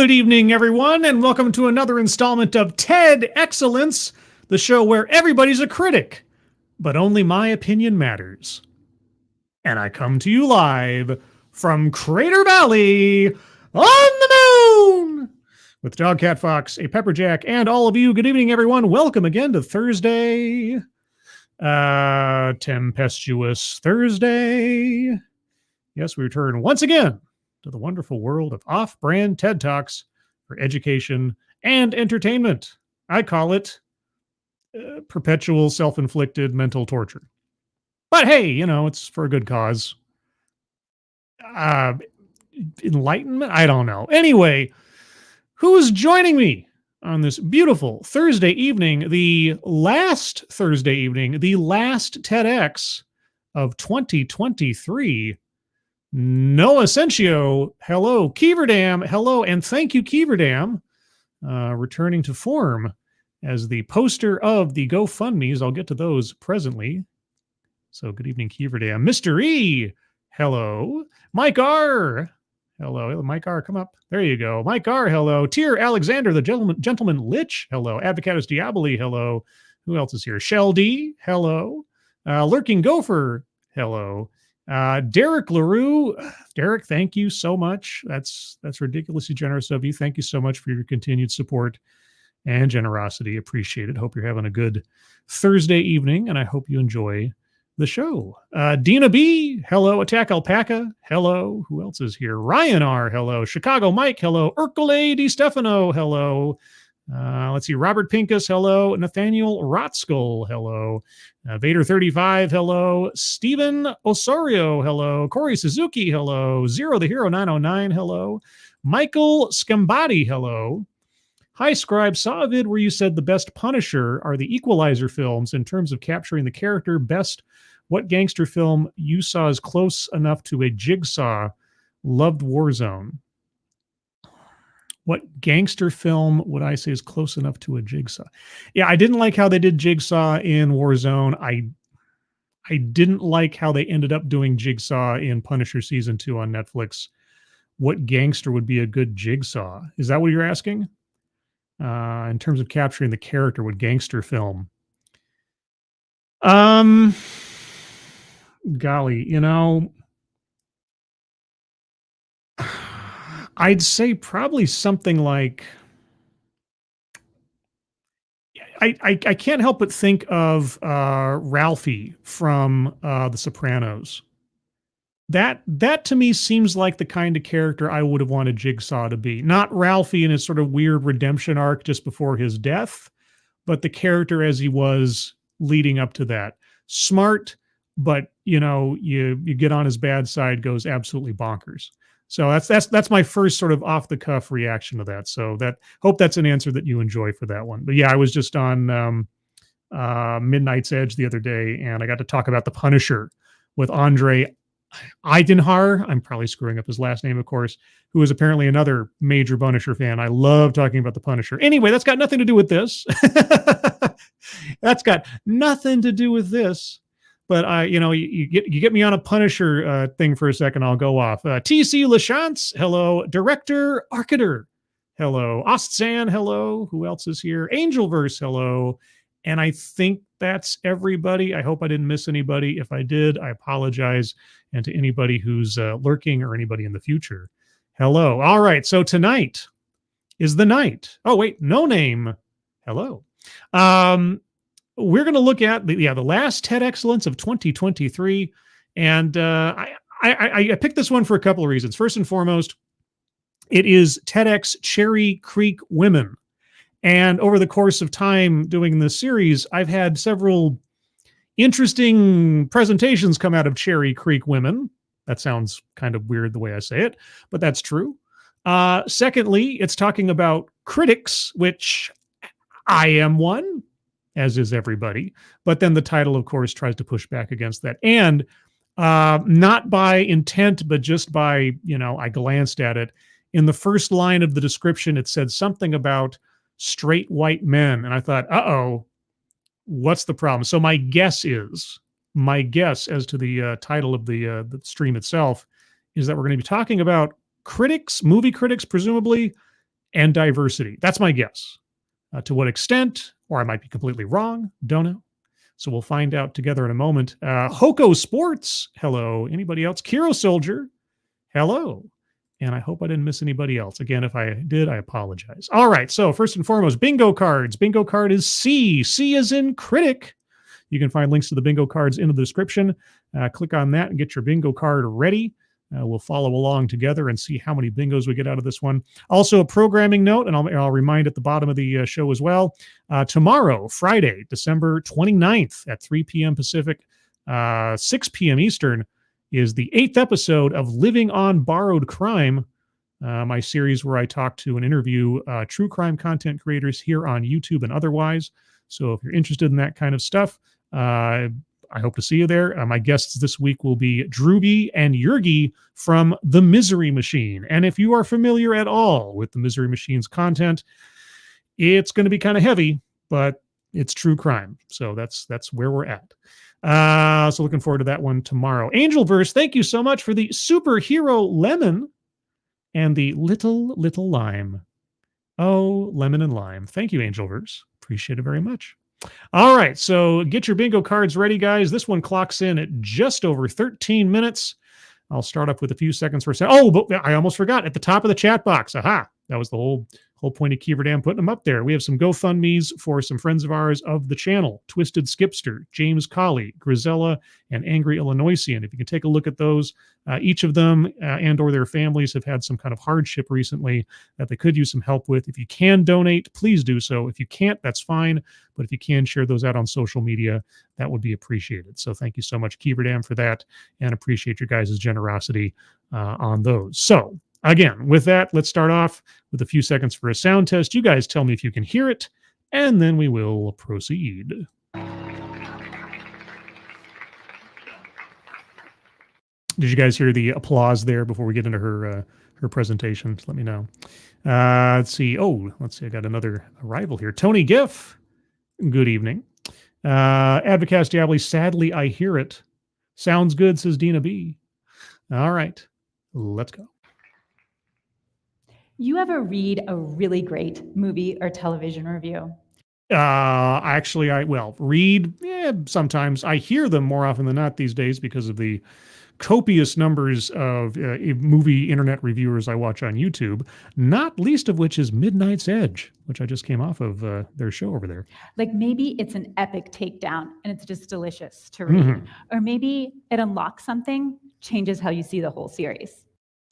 Good evening, everyone, and welcome to another installment of TED Excellence, the show where everybody's a critic, but only my opinion matters. And I come to you live from Crater Valley on the moon with Dogcat Fox, a Pepperjack, and all of you. Good evening, everyone. Welcome again to Thursday, tempestuous Thursday. Yes, we return once again to the wonderful world of off-brand TED Talks for education and entertainment. I call it perpetual self-inflicted mental torture. But hey, it's for a good cause. Enlightenment? I don't know. Anyway, who's joining me on this beautiful Thursday evening, the last TEDx of 2023? Noah Sencio, hello. Keeverdam, hello. And thank you, Keeverdam, returning to form as the poster of the GoFundMes. I'll get to those presently. So good evening, Keeverdam. Mr. E, hello. Mike R, hello. Mike R, come up. There you go. Mike R, hello. Tier Alexander, the gentleman Lich, hello. Advocatus Diaboli, hello. Who else is here? Shell D, hello. Lurking Gopher, hello. Derek LaRue, Derek, thank you so much. That's ridiculously generous of you. Thank you so much for your continued support and generosity. Appreciate it. Hope you're having a good Thursday evening, and I hope you enjoy the show. Dina B, hello. Attack Alpaca, hello. Who else is here? Ryan R, hello. Chicago Mike, hello. Urkele Di Stefano, hello. Let's see. Robert Pincus, hello. Nathaniel Rotskull, hello. Vader 35, hello. Stephen Osorio, hello. Corey Suzuki, hello. Zero the Hero 909, hello. Michael Scambati, hello. Hi, Scribe. Saw a vid where you said the best Punisher are the Equalizer films in terms of capturing the character. Best, what gangster film you saw is close enough to a Jigsaw? Loved Warzone. What gangster film would I say is close enough to a Jigsaw? Yeah, I didn't like how they did Jigsaw in Warzone. I didn't like how they ended up doing Jigsaw in Punisher Season 2 on Netflix. What gangster would be a good Jigsaw? Is that what you're asking? In terms of capturing the character, what gangster film? Golly, I'd say probably something like, I can't help but think of Ralphie from The Sopranos. That to me seems like the kind of character I would have wanted Jigsaw to be. Not Ralphie in his sort of weird redemption arc just before his death, but the character as he was leading up to that. Smart, but you get on his bad side, goes absolutely bonkers. So that's my first sort of off the cuff reaction to that. So hope that's an answer that you enjoy for that one. But yeah, I was just on Midnight's Edge the other day, and I got to talk about The Punisher with Andre Eidenhar. I'm probably screwing up his last name, of course, who is apparently another major Punisher fan. I love talking about The Punisher. Anyway, that's got nothing to do with this. That's got nothing to do with this. But you get me on a Punisher thing for a second, I'll go off. TC Lachance, hello. Director Arcater, hello. Ostzan, hello. Who else is here? Angelverse, hello. And I think that's everybody. I hope I didn't miss anybody. If I did, I apologize. And to anybody who's lurking or anybody in the future, hello. All right, so tonight is the night. Oh, wait, no name. Hello. We're going to look at the last TED Excellence of 2023. And I picked this one for a couple of reasons. First and foremost, it is TEDx Cherry Creek Women. And over the course of time doing this series, I've had several interesting presentations come out of Cherry Creek Women. That sounds kind of weird the way I say it, but that's true. Secondly, it's talking about critics, which I am one, as is everybody. But then the title, of course, tries to push back against that. And not by intent, but just by, I glanced at it. In the first line of the description, it said something about straight white men. And I thought, uh-oh, what's the problem? So my guess as to the title of the stream itself is that we're going to be talking about critics, movie critics, presumably, and diversity. That's my guess. To what extent, or I might be completely wrong, don't know. So we'll find out together in a moment. Hoko Sports, hello. Anybody else? Kiro Soldier, hello. And I hope I didn't miss anybody else. Again, if I did, I apologize. All right, so first and foremost, bingo cards. Bingo card is C. C is in critic. You can find links to the bingo cards in the description. Click on that and get your bingo card ready. We'll follow along together and see how many bingos we get out of this one. Also, a programming note, and I'll remind at the bottom of the show as well. Tomorrow, Friday, December 29th at 3 p.m. Pacific, 6 p.m. Eastern, is the 8th episode of Living on Borrowed Crime, my series where I talk to and interview true crime content creators here on YouTube and otherwise. So if you're interested in that kind of stuff, I hope to see you there. My guests this week will be Drewby and Jurgi from The Misery Machine. And if you are familiar at all with The Misery Machine's content, it's going to be kind of heavy, but it's true crime. So that's where we're at. So looking forward to that one tomorrow. Angelverse, thank you so much for the superhero lemon and the little lime. Oh, lemon and lime. Thank you, Angelverse. Appreciate it very much. All right, so get your bingo cards ready, guys. This one clocks in at just over 13 minutes. I'll start up with a few seconds for a second. Oh, but I almost forgot. At the top of the chat box, aha, that was the whole point of Kiever Dam putting them up there. We have some GoFundMes for some friends of ours of the channel: Twisted Skipster, James Colley, Grisella, and Angry Illinoisian. If you can take a look at those, each of them and or their families have had some kind of hardship recently that they could use some help with. If you can donate, please do so. If you can't, that's fine. But if you can share those out on social media, that would be appreciated. So thank you so much, Kiever Dam, for that, and appreciate your guys' generosity on those. So again, with that, let's start off with a few seconds for a sound test. You guys tell me if you can hear it, and then we will proceed. Did you guys hear the applause there before we get into her presentation? Let me know. Let's see. Oh, let's see. I got another arrival here. Tony Giff. Good evening. Advocast Diabli. Sadly, I hear it. Sounds good, says Dina B. All right. Let's go. You ever read a really great movie or television review? Actually, I read sometimes. I hear them more often than not these days because of the copious numbers of movie internet reviewers I watch on YouTube, not least of which is Midnight's Edge, which I just came off of their show over there. Like maybe it's an epic takedown and it's just delicious to read. Mm-hmm. Or maybe it unlocks something, changes how you see the whole series.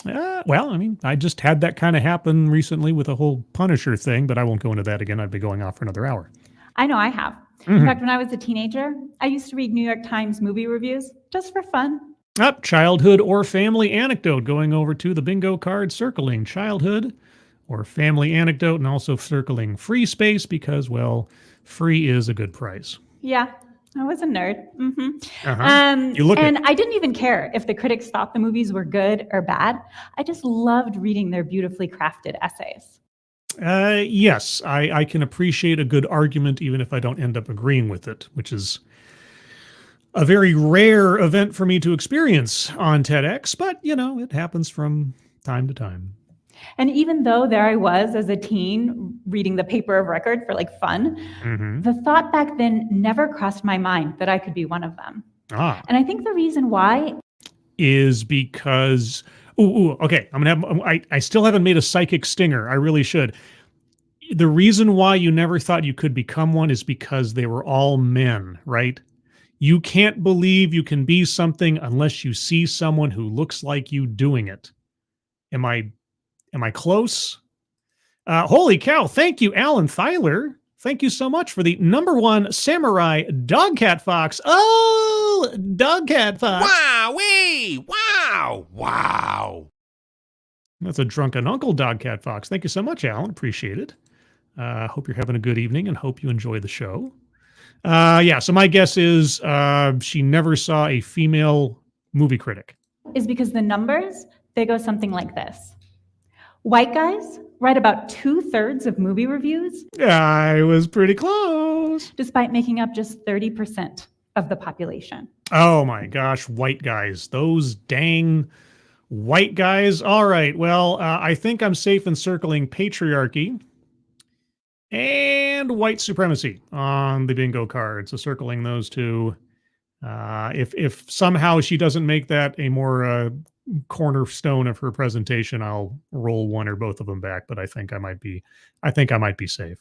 Well, I mean, I just had that kind of happen recently with a whole Punisher thing, but I won't go into that again. I'd be going off for another hour. I know I have. Mm-hmm. In fact, when I was a teenager, I used to read New York Times movie reviews just for fun. Childhood or family anecdote, going over to the bingo card, circling childhood or family anecdote, and also circling free space because, well, free is a good price. Yeah, I was a nerd. Mm-hmm. You look and I didn't even care if the critics thought the movies were good or bad. I just loved reading their beautifully crafted essays. Yes, I can appreciate a good argument even if I don't end up agreeing with it, which is a very rare event for me to experience on TEDx, but, you know, it happens from time to time. And even though there I was as a teen reading the paper of record for like fun, mm-hmm. the thought back then never crossed my mind that I could be one of them. And I think the reason why is because, okay, I still haven't made a psychic stinger. I really should. The reason why you never thought you could become one is because they were all men, right? You can't believe you can be something unless you see someone who looks like you doing it. Am I close? Holy cow. Thank you, Alan Thyler. Thank you so much for the #1 samurai Dogcat Fox. Oh, Dogcat Fox. Wow-wee! Wow! That's a drunken uncle, Dogcat Fox. Thank you so much, Alan. Appreciate it. Hope you're having a good evening and hope you enjoy the show. So my guess is she never saw a female movie critic. Is because the numbers, they go something like this. White guys write about 2/3 of movie reviews. I was pretty close. Despite making up just 30% of the population. Oh my gosh, white guys. Those dang White guys. All right. Well, I think I'm safe in circling patriarchy and white supremacy on the bingo card. So circling those two. If somehow she doesn't make that a more cornerstone of her presentation, I'll roll one or both of them back. But I think I might be safe.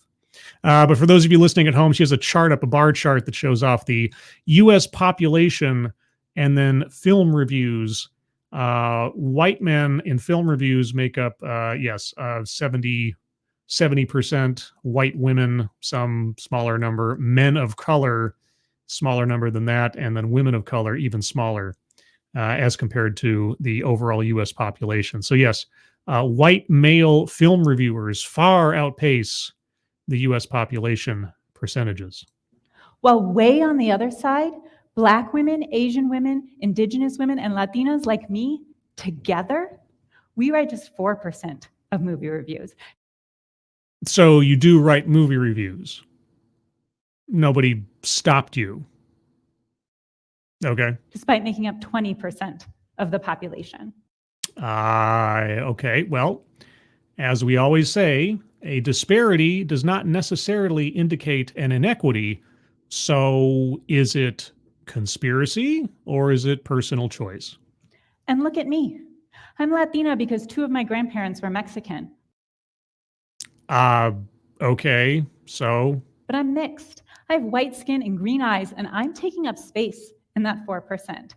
But for those of you listening at home, she has a chart up, a bar chart that shows off the U.S. population and then film reviews. White men in film reviews make up, 70%. White women, some smaller number. Men of color, smaller number than that. And then women of color, even smaller as compared to the overall U.S. population. So yes, white male film reviewers far outpace the U.S. population percentages. Well, way on the other side, Black women, Asian women, Indigenous women, and Latinas like me, together, we write just 4% of movie reviews. So you do write movie reviews. Nobody stopped you. Okay. Despite making up 20% of the population. Okay. Well, as we always say, a disparity does not necessarily indicate an inequity. So is it conspiracy or is it personal choice? And look at me. I'm Latina because 2 of my grandparents were Mexican. Okay. So? But I'm mixed. I have white skin and green eyes, and I'm taking up space in that 4%.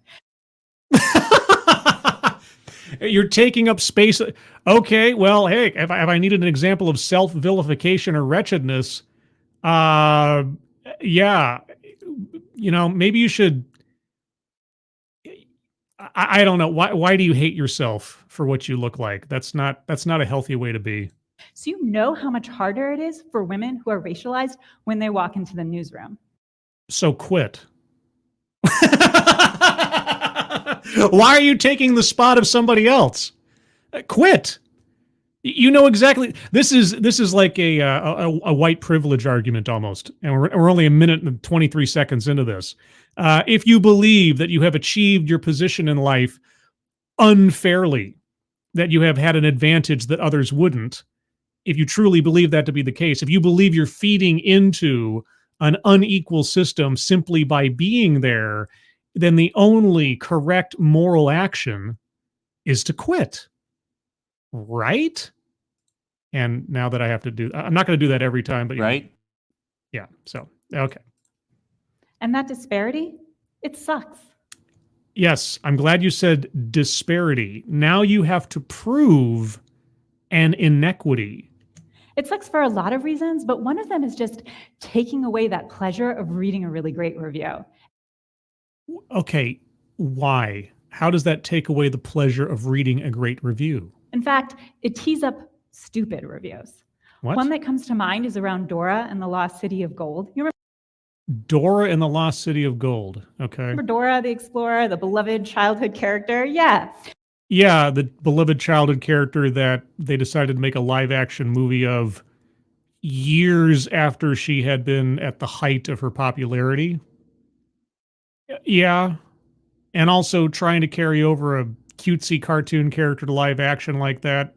You're taking up space. Okay, well, hey, if I needed an example of self-vilification or wretchedness, yeah, maybe you should. I don't know. Why do you hate yourself for what you look like? That's not a healthy way to be. So you know how much harder it is for women who are racialized when they walk into the newsroom. So quit. Why are you taking the spot of somebody else? Quit. You know exactly. This is like a white privilege argument almost, and we're only a minute and 23 seconds into this. If you believe that you have achieved your position in life unfairly, that you have had an advantage that others wouldn't, if you truly believe that to be the case, if you believe you're feeding into an unequal system simply by being there, then the only correct moral action is to quit. Right? And now that I have to do, I'm not going to do that every time, but Right? Yeah. So, okay. And that disparity, it sucks. Yes. I'm glad you said disparity. Now you have to prove an inequity. It sucks for a lot of reasons, but one of them is just taking away that pleasure of reading a really great review. Okay. Why? How does that take away the pleasure of reading a great review? In fact, it tees up stupid reviews. What? One that comes to mind is around Dora and the Lost City of Gold. You remember Dora and the Lost City of Gold. Okay. Remember Dora the Explorer, the beloved childhood character? Yeah. Yeah, the beloved childhood character that they decided to make a live action movie of years after she had been at the height of her popularity. Yeah. And also trying to carry over a cutesy cartoon character to live action like that.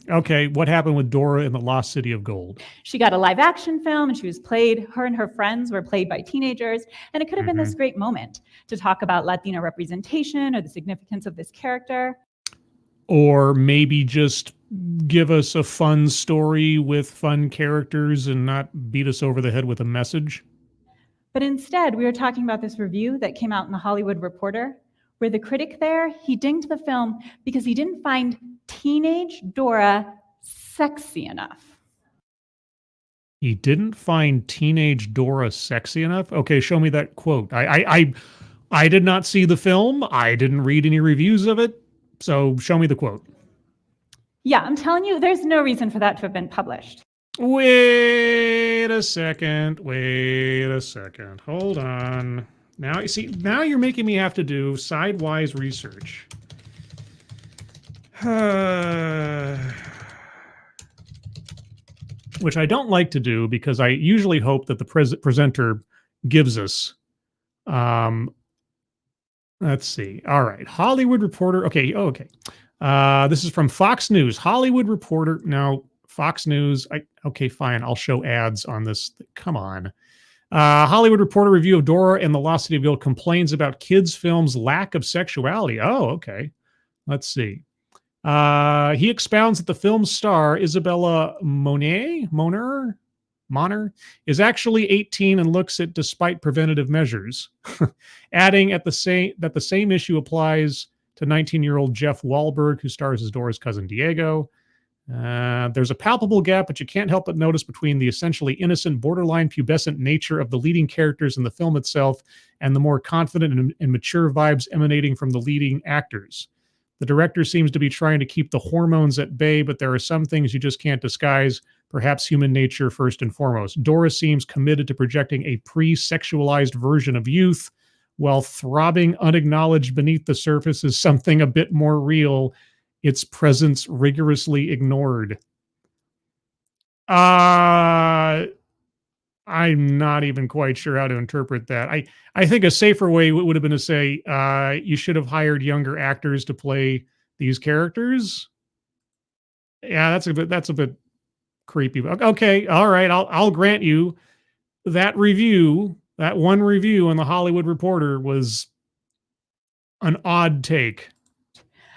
Okay, what happened with Dora in the Lost City of Gold? She got a live action film and her and her friends were played by teenagers. And it could have been this great moment to talk about Latino representation or the significance of this character. Or maybe just give us a fun story with fun characters and not beat us over the head with a message. But instead, we were talking about this review that came out in the Hollywood Reporter, where the critic there, he dinged the film because he didn't find teenage Dora sexy enough. He didn't find teenage Dora sexy enough? Okay, show me that quote. I did not see the film. I didn't read any reviews of it. So show me the quote. Yeah, I'm telling you, there's no reason for that to have been published. Wait a second. Hold on. Now, you see, now you're making me have to do sidewise research. Which I don't like to do because I usually hope that the presenter gives us Let's see. All right. Hollywood Reporter. Okay. Oh, okay. This is from Fox News. Hollywood Reporter. Now, Fox News. Okay, fine. I'll show ads on this. Come on. Hollywood Reporter review of Dora and the Lost City of Gold complains about kids' films' lack of sexuality. Oh, okay. Let's see. He expounds that the film's star, Isabella Moner, is actually 18 and looks it despite preventative measures, adding that the same issue applies to 19-year-old Jeff Wahlberg, who stars as Dora's cousin Diego. There's a palpable gap, but you can't help but notice between the essentially innocent, borderline pubescent nature of the leading characters in the film itself and the more confident and mature vibes emanating from the leading actors. The director seems to be trying to keep the hormones at bay, but there are some things you just can't disguise, perhaps human nature first and foremost. Dora seems committed to projecting a pre-sexualized version of youth, while throbbing unacknowledged beneath the surface is something a bit more real, its presence rigorously ignored. I'm not even quite sure how to interpret that. I think a safer way would have been to say you should have hired younger actors to play these characters. Yeah, that's a bit creepy. Okay, all right, I'll grant you that review, that one review on the Hollywood Reporter was an odd take.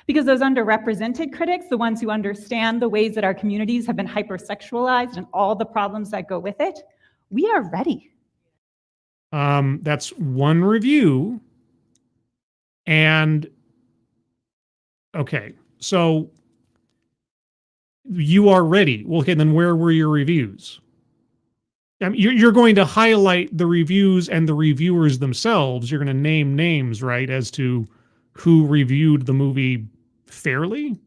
Because those underrepresented critics, the ones who understand the ways that our communities have been hypersexualized and all the problems that go with it, we are ready. That's one review. And okay, so you are ready. Well, okay, then where were your reviews? I mean, you're going to highlight the reviews and the reviewers themselves. You're going to name names, right, as to who reviewed the movie fairly?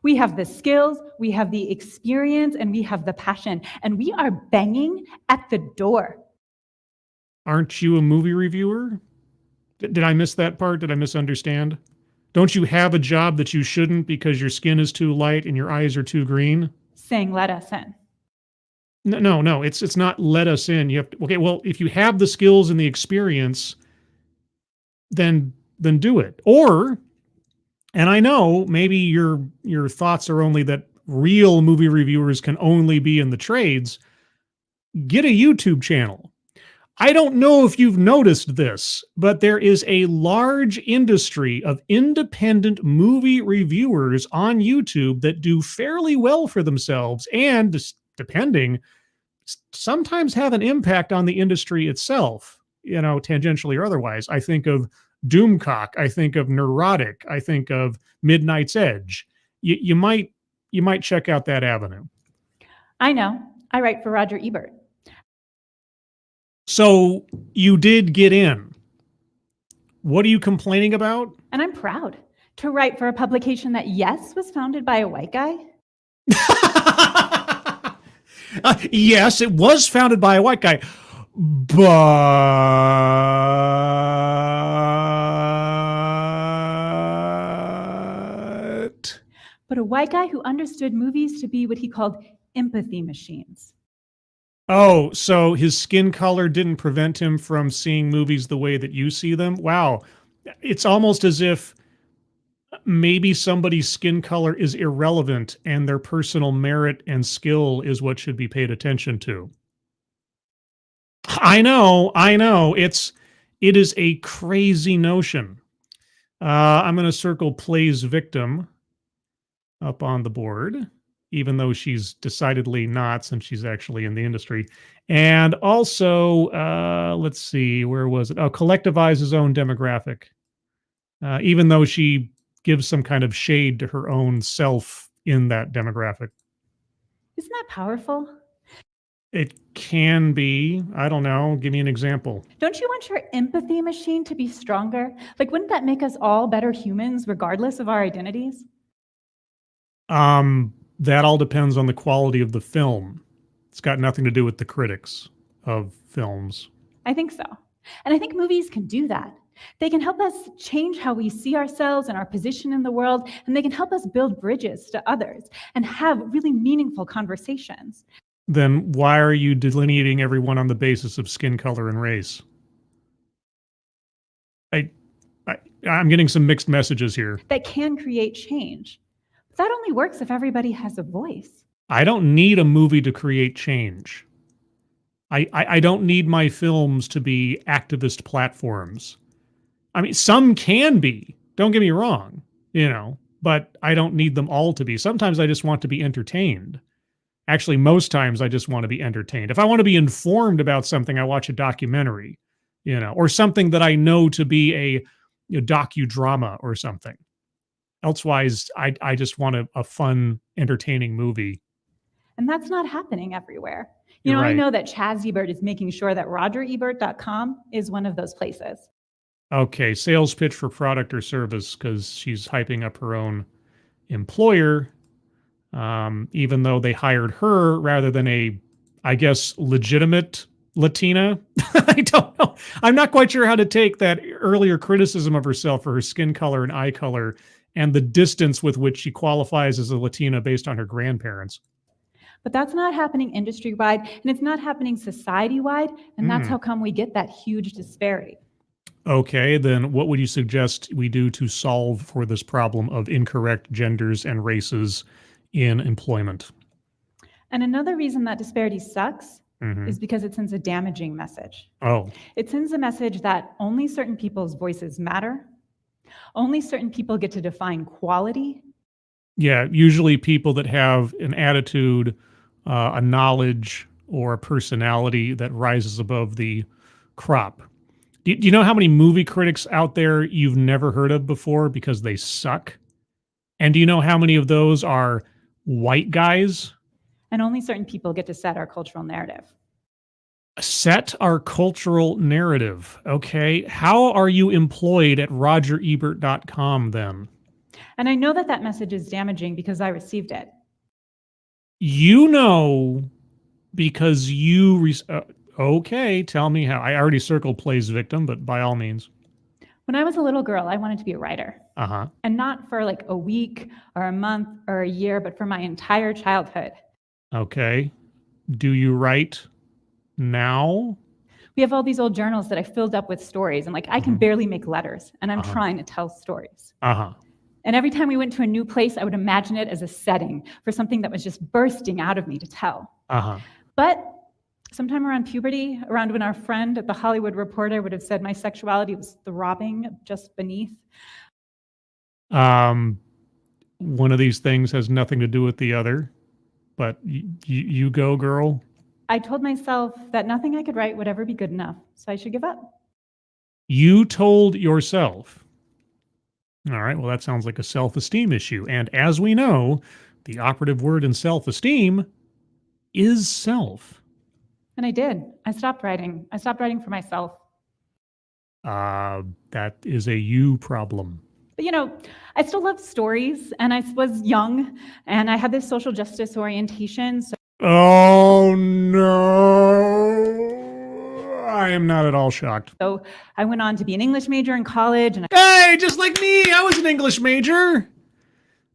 We have the skills, we have the experience, and we have the passion, and we are banging at the door. Aren't you a movie reviewer? Did I miss that part? Did I misunderstand? Don't you have a job that you shouldn't because your skin is too light and your eyes are too green? Saying let us in. No, it's not let us in. You have to, okay, well, if you have the skills and the experience, then do it. Or, and I know maybe your thoughts are only that real movie reviewers can only be in the trades. Get a YouTube channel. I don't know if you've noticed this, but there is a large industry of independent movie reviewers on YouTube that do fairly well for themselves and, depending, sometimes have an impact on the industry itself, you know, tangentially or otherwise. I think of Doomcock, I think of Neurotic, I think of Midnight's Edge. You might check out that avenue. I know. I write for Roger Ebert. So you did get in. What are you complaining about? And I'm proud to write for a publication that, yes, was founded by a white guy. Yes, it was founded by a white guy, but a white guy who understood movies to be what he called empathy machines. Oh, so his skin color didn't prevent him from seeing movies the way that you see them? Wow. It's almost as if maybe somebody's skin color is irrelevant and their personal merit and skill is what should be paid attention to. I know. It is a crazy notion. I'm going to circle plays victim up on the board, even though she's decidedly not, since she's actually in the industry. And also, let's see, where was it? Oh, collectivize his own demographic. Even though she gives some kind of shade to her own self in that demographic. Isn't that powerful? It can be. I don't know. Give me an example. Don't you want your empathy machine to be stronger? Like, wouldn't that make us all better humans, regardless of our identities? That all depends on the quality of the film. It's got nothing to do with the critics of films. I think so. And I think movies can do that. They can help us change how we see ourselves and our position in the world, and they can help us build bridges to others and have really meaningful conversations. Then why are you delineating everyone on the basis of skin color and race? I'm getting some mixed messages here. That can create change. But that only works if everybody has a voice. I don't need a movie to create change. I don't need my films to be activist platforms. I mean, some can be, don't get me wrong, but I don't need them all to be. Sometimes I just want to be entertained. Actually, most times I just want to be entertained. If I want to be informed about something, I watch a documentary, or something that I know to be a docudrama or something. Elsewise, I just want a fun, entertaining movie. And that's not happening everywhere. You're right. I know that Chaz Ebert is making sure that RogerEbert.com is one of those places. Okay, sales pitch for product or service, because she's hyping up her own employer, even though they hired her rather than I guess, legitimate Latina. I don't know. I'm not quite sure how to take that earlier criticism of herself for her skin color and eye color and the distance with which she qualifies as a Latina based on her grandparents. But that's not happening industry-wide, and it's not happening society-wide, and that's how come we get that huge disparity. Okay, then what would you suggest we do to solve for this problem of incorrect genders and races in employment? And another reason that disparity sucks is because it sends a damaging message. Oh. It sends a message that only certain people's voices matter, only certain people get to define quality. Yeah, usually people that have an attitude, a knowledge, or a personality that rises above the crop. Do you know how many movie critics out there you've never heard of before because they suck? And do you know how many of those are white guys? And only certain people get to set our cultural narrative. Set our cultural narrative. Okay. How are you employed at RogerEbert.com then? And I know that that message is damaging because I received it. Because okay, tell me how. I already circled plays victim, but by all means. When I was a little girl, I wanted to be a writer. Uh-huh. And not for like a week or a month or a year, but for my entire childhood. Okay. Do you write now? We have all these old journals that I filled up with stories, and I can barely make letters, and I'm trying to tell stories. And every time we went to a new place, I would imagine it as a setting for something that was just bursting out of me to tell. But sometime around puberty, around when our friend at the Hollywood Reporter would have said my sexuality was throbbing just beneath. One of these things has nothing to do with the other, but you go, girl. I told myself that nothing I could write would ever be good enough, so I should give up. You told yourself. All right, well, that sounds like a self-esteem issue. And as we know, the operative word in self-esteem is self. And I did. I stopped writing. I stopped writing for myself. That is a you problem. But I still love stories, and I was young, and I had this social justice orientation. So oh, no. I am not at all shocked. So I went on to be an English major in college. And hey, just like me, I was an English major.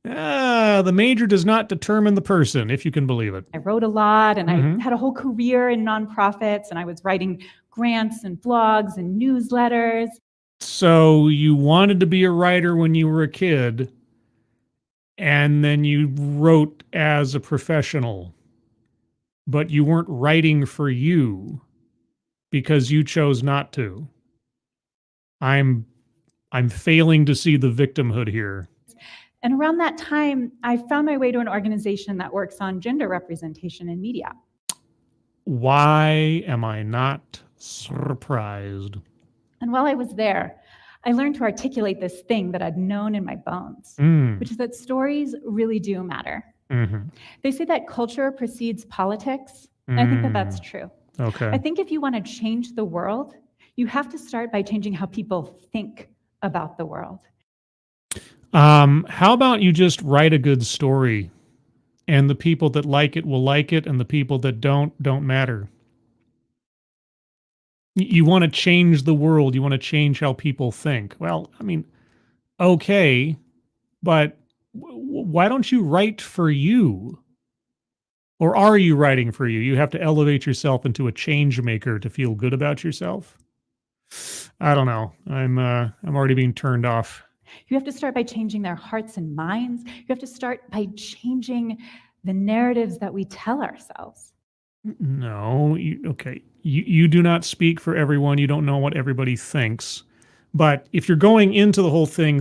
The major does not determine the person, if you can believe it. I wrote a lot, and I had a whole career in nonprofits, and I was writing grants and blogs and newsletters. So you wanted to be a writer when you were a kid, and then you wrote as a professional, but you weren't writing for you because you chose not to. I'm failing to see the victimhood here. And around that time, I found my way to an organization that works on gender representation in media. Why am I not surprised? And while I was there, I learned to articulate this thing that I'd known in my bones, which is that stories really do matter. They say that culture precedes politics, and I think that that's true. Okay. I think if you want to change the world, you have to start by changing how people think about the world. How about you just write a good story, and the people that like it will like it, and the people that don't matter. You want to change the world. You want to change how people think. Well, I mean, okay, but why don't you write for you? Or are you writing for you? You have to elevate yourself into a change maker to feel good about yourself. I don't know. I'm already being turned off. You have to start by changing their hearts and minds. You have to start by changing the narratives that we tell ourselves. No, okay. You do not speak for everyone. You don't know what everybody thinks. But if you're going into the whole thing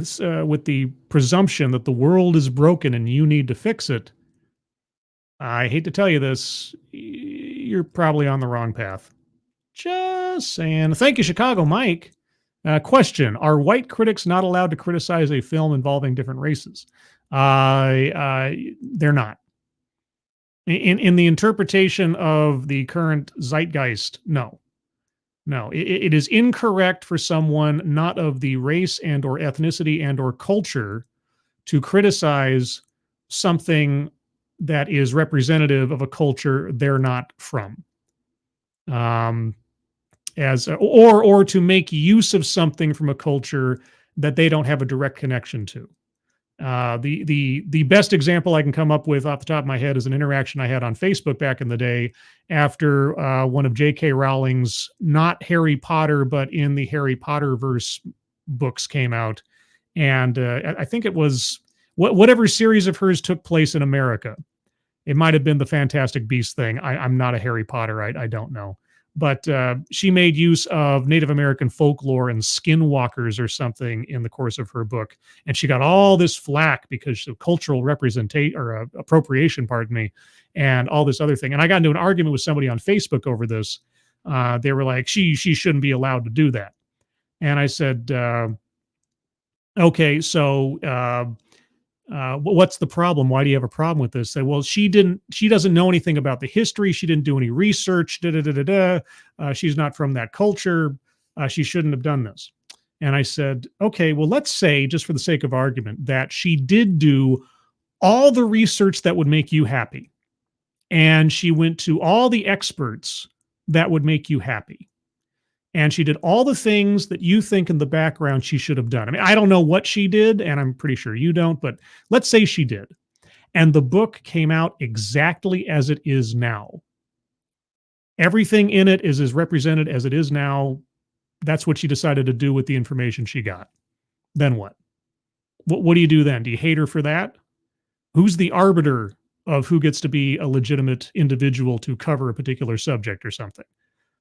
with the presumption that the world is broken and you need to fix it, I hate to tell you this, you're probably on the wrong path. Just saying. Thank you, Chicago Mike. Question: are white critics not allowed to criticize a film involving different races? They're not. In the interpretation of the current zeitgeist, no. It is incorrect for someone not of the race and or ethnicity and or culture to criticize something that is representative of a culture they're not from. Or to make use of something from a culture that they don't have a direct connection to. The best example I can come up with off the top of my head is an interaction I had on Facebook back in the day after one of J.K. Rowling's, not Harry Potter, but in the Harry Potter verse books came out. And I think it was whatever series of hers took place in America. It might have been the Fantastic Beasts thing. I'm not a Harry Potter. I don't know. But she made use of Native American folklore and skinwalkers or something in the course of her book. And she got all this flack because of cultural representation or appropriation, pardon me, and all this other thing. And I got into an argument with somebody on Facebook over this. They were like, she shouldn't be allowed to do that. And I said, okay, so what's the problem? Why do you have a problem with this? Say, well, she doesn't know anything about the history. She didn't do any research. She's not from that culture. She shouldn't have done this. And I said, okay, well, let's say, just for the sake of argument, that she did do all the research that would make you happy. And she went to all the experts that would make you happy. And she did all the things that you think in the background she should have done. I mean, I don't know what she did, and I'm pretty sure you don't, but let's say she did. And the book came out exactly as it is now. Everything in it is as represented as it is now. That's what she decided to do with the information she got. Then what? What do you do then? Do you hate her for that? Who's the arbiter of who gets to be a legitimate individual to cover a particular subject or something?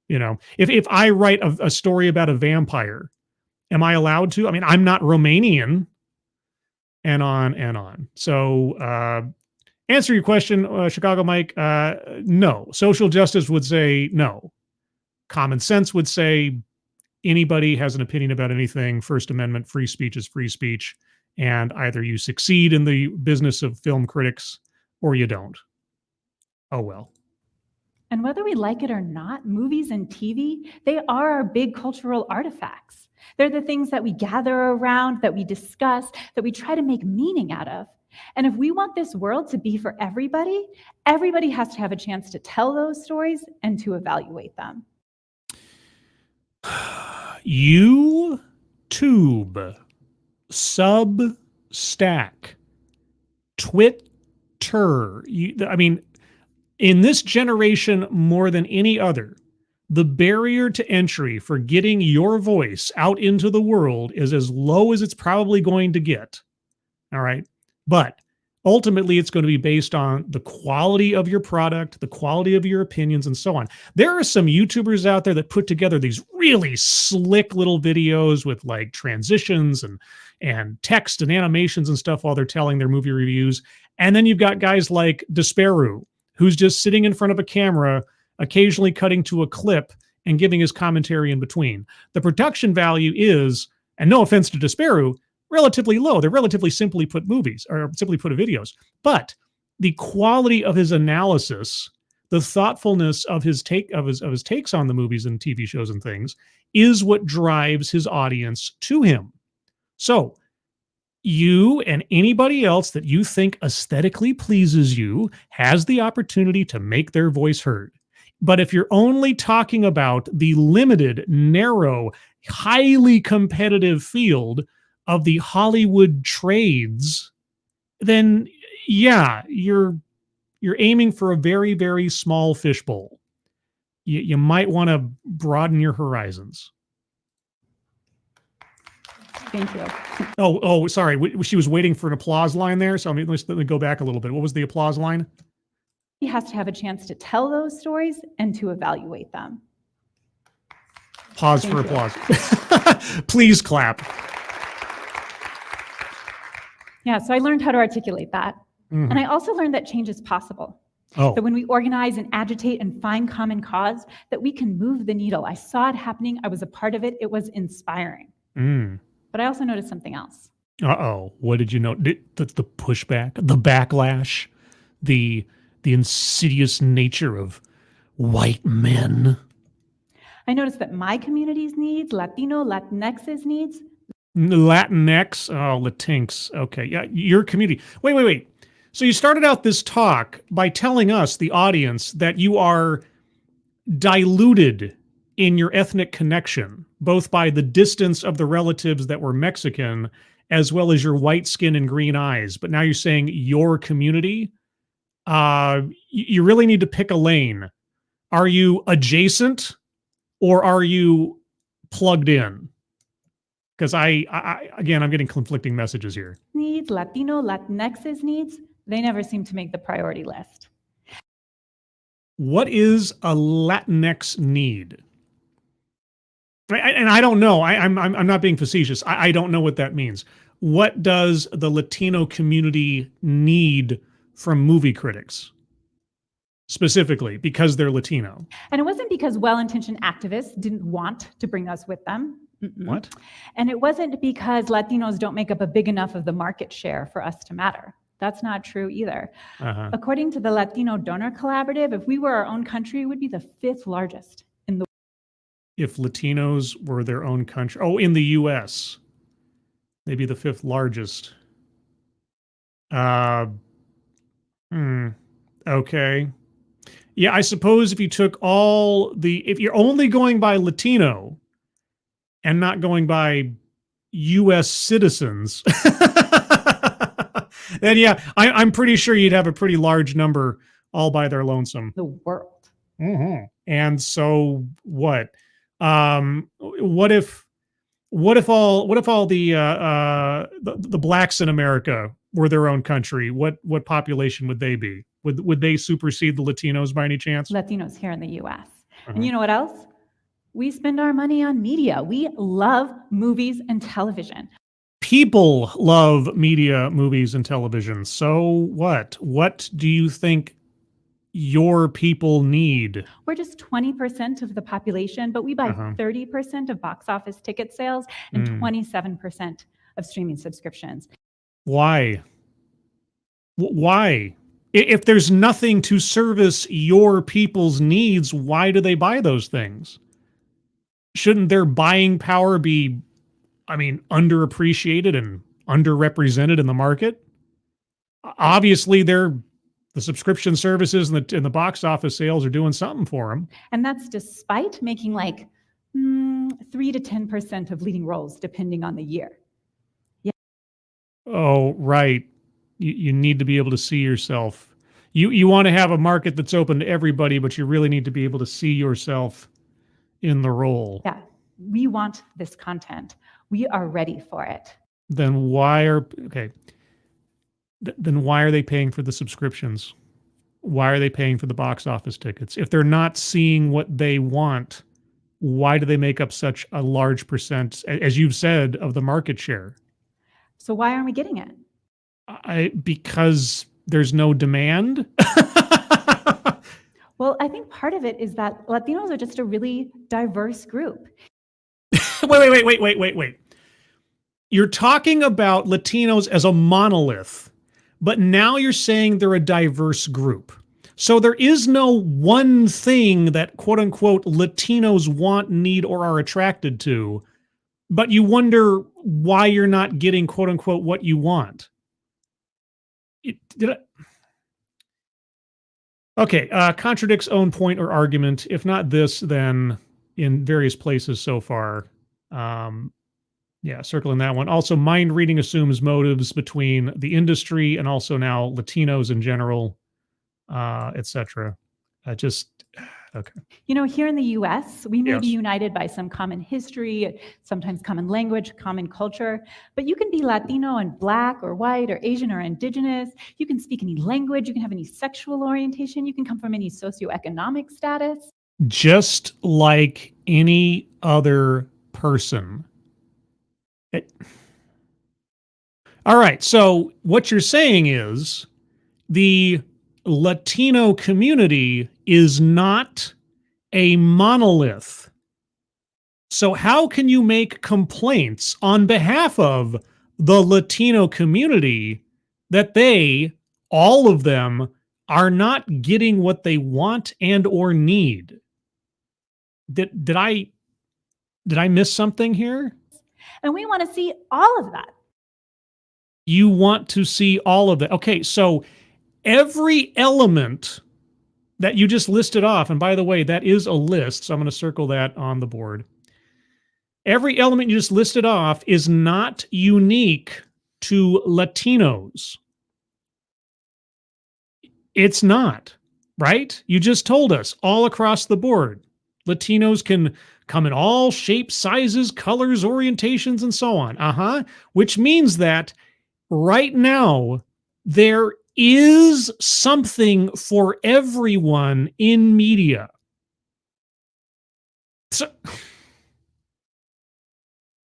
You know, if I write a story about a vampire, am I allowed to? I mean, I'm not Romanian, and on and on. So, answer your question, Chicago Mike. No. Social justice would say no. Common sense would say anybody has an opinion about anything. First Amendment, free speech is free speech. And either you succeed in the business of film critics or you don't. Oh, well. And whether we like it or not, movies and TV, they are our big cultural artifacts. They're the things that we gather around, that we discuss, that we try to make meaning out of. And if we want this world to be for everybody, everybody has to have a chance to tell those stories and to evaluate them. YouTube, Substack, Twitter. In this generation, more than any other, the barrier to entry for getting your voice out into the world is as low as it's probably going to get. All right. But ultimately, it's going to be based on the quality of your product, the quality of your opinions, and so on. There are some YouTubers out there that put together these really slick little videos with like transitions and text and animations and stuff while they're telling their movie reviews. And then you've got guys like Desperu, who's just sitting in front of a camera, occasionally cutting to a clip and giving his commentary in between. The production value is, and no offense to Desperu, relatively low. They're relatively simply put movies or simply put videos. But the quality of his analysis, the thoughtfulness of his takes on the movies and TV shows and things is what drives his audience to him. So you and anybody else that you think aesthetically pleases you has the opportunity to make their voice heard. But if you're only talking about the limited, narrow, highly competitive field of the Hollywood trades, then yeah, you're aiming for a very, very small fishbowl. You might want to broaden your horizons. Thank you. Oh, sorry. She was waiting for an applause line there. So let me go back a little bit. What was the applause line? He has to have a chance to tell those stories and to evaluate them. Pause for applause. Please clap. Yeah, so I learned how to articulate that. Mm-hmm. And I also learned that change is possible. That when we organize and agitate and find common cause, that we can move the needle. I saw it happening. I was a part of it. It was inspiring. But I also noticed something else. What did you know? The pushback, the backlash, the insidious nature of white men. I noticed that my community's needs, Latino, Latinx's needs. Latinx? Oh, Latinx. Okay. Yeah, your community. Wait. So you started out this talk by telling us, the audience, that you are diluted in your ethnic connection, both by the distance of the relatives that were Mexican, as well as your white skin and green eyes. But now you're saying your community? You really need to pick a lane. Are you adjacent or are you plugged in? Because again, I'm getting conflicting messages here. Needs, Latino, Latinx's needs, they never seem to make the priority list. What is a Latinx need? And I don't know. I'm not being facetious. I don't know what that means. What does the Latino community need from movie critics? Specifically, because they're Latino. And it wasn't because well-intentioned activists didn't want to bring us with them. What? And it wasn't because Latinos don't make up a big enough of the market share for us to matter. That's not true either. According to the Latino Donor Collaborative, if we were our own country, it would be the 5th largest in the. If Latinos were their own country, in the U.S., they'd be the 5th largest. Okay. Yeah, I suppose if you took if you're only going by Latino and not going by U.S. citizens, then yeah, I'm pretty sure you'd have a pretty large number all by their lonesome. The world. Mm-hmm. And so what? What if all the blacks in America were their own country? What population would they be? Would they supersede the Latinos by any chance? Latinos here in the U.S. And you know what else? We spend our money on media. We love movies and television. People love media, movies, and television. So what? What do you think your people need? We're just 20% of the population, but we buy 30% of box office ticket sales and 27% of streaming subscriptions. Why? Why? If there's nothing to service your people's needs, why do they buy those things? Shouldn't their buying power be, underappreciated and underrepresented in the market? Obviously, the subscription services and the box office sales are doing something for them. And that's despite making 3 to 10% of leading roles, depending on the year. Yeah. Oh, right. You need to be able to see yourself. You want to have a market that's open to everybody, but you really need to be able to see yourself in the role. Yeah, we want this content. We are ready for it. Then why are they paying for the subscriptions? Why are they paying for the box office tickets? If they're not seeing what they want, why do they make up such a large percent, as you've said, of the market share? So why aren't we getting it? Because there's no demand. Well, I think part of it is that Latinos are just a really diverse group. Wait. You're talking about Latinos as a monolith, but now you're saying they're a diverse group. So there is no one thing that quote unquote Latinos want, need, or are attracted to, but you wonder why you're not getting quote unquote what you want. Contradicts own point or argument. If not this, then in various places so far. Circling that one. Also, mind reading assumes motives between the industry and also now Latinos in general, etc. Okay. You know, here in the US, we may be Yes. united by some common history, sometimes common language, common culture, but you can be Latino and Black or white or Asian or indigenous. You can speak any language. You can have any sexual orientation. You can come from any socioeconomic status. Just like any other person. All right. So what you're saying is the Latino community is not a monolith. So how can you make complaints on behalf of the Latino community that they, all of them, are not getting what they want and or need? Did I miss something here? And we want to see all of that. You want to see all of that. Okay, so every element that you just listed off, and by the way, that is a list, so I'm going to circle that on the board. Every element you just listed off is not unique to Latinos. It's not, right? You just told us all across the board. Latinos can come in all shapes, sizes, colors, orientations, and so on. Which means that right now, there is something for everyone in media. So,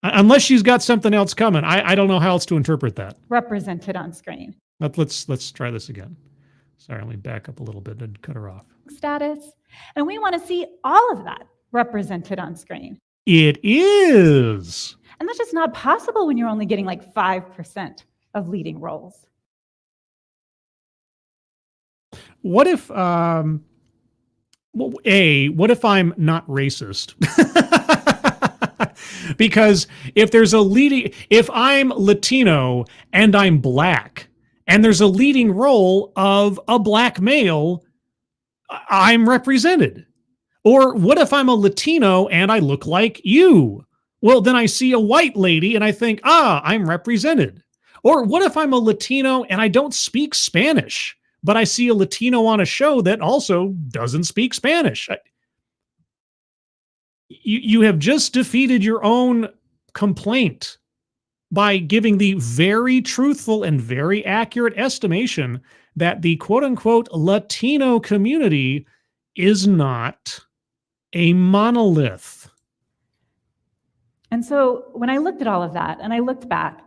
unless she's got something else coming, I don't know how else to interpret that. Represented on screen. Let's try this again. Sorry, let me back up a little bit and cut her off. Status. And we want to see all of that represented on screen. It is. And that's just not possible when you're only getting like 5% of leading roles. What if, what if I'm not racist? Because if I'm Latino and I'm Black, and there's a leading role of a Black male, I'm represented. Or what if I'm a Latino and I look like you? Well, then I see a white lady and I think, I'm represented. Or what if I'm a Latino and I don't speak Spanish, but I see a Latino on a show that also doesn't speak Spanish? You have just defeated your own complaint by giving the very truthful and very accurate estimation that the quote-unquote Latino community is not a monolith. And so when I looked at all of that and I looked back,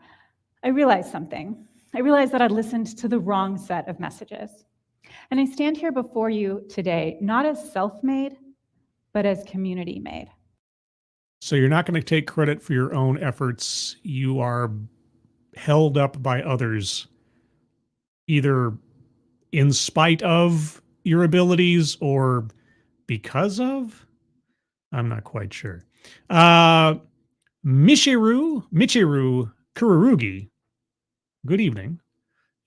I realized something. I realized that I'd listened to the wrong set of messages. And I stand here before you today, not as self-made, but as community-made. So you're not going to take credit for your own efforts. You are held up by others, either in spite of your abilities or because of? I'm not quite sure. Michiru Kururugi, good evening.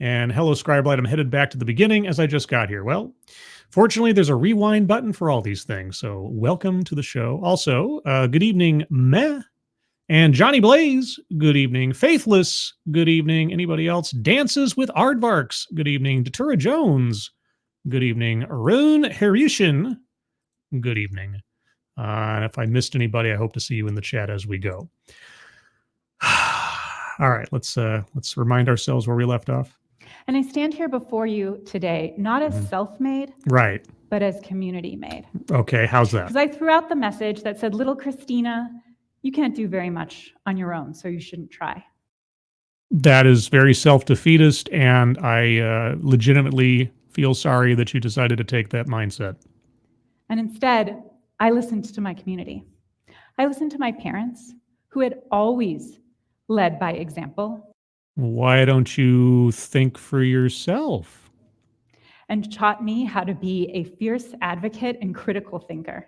And hello, Scribelight. I'm headed back to the beginning as I just got here. Well, fortunately, there's a rewind button for all these things. So welcome to the show. Also, good evening, Meh. And Johnny Blaze, good evening. Faithless, good evening. Anybody else? Dances with Aardvarks, good evening. Datura Jones, good evening. Arun Harushin, good evening. And if I missed anybody, I hope to see you in the chat as we go. All right, let's remind ourselves where we left off. And I stand here before you today, not as self-made, right, but as community-made. Okay, how's that? Because I threw out the message that said, little Christina, you can't do very much on your own, so you shouldn't try. That is very self-defeatist, and I legitimately feel sorry that you decided to take that mindset. And instead, I listened to my community. I listened to my parents, who had always led by example. Why don't you think for yourself? And taught me how to be a fierce advocate and critical thinker.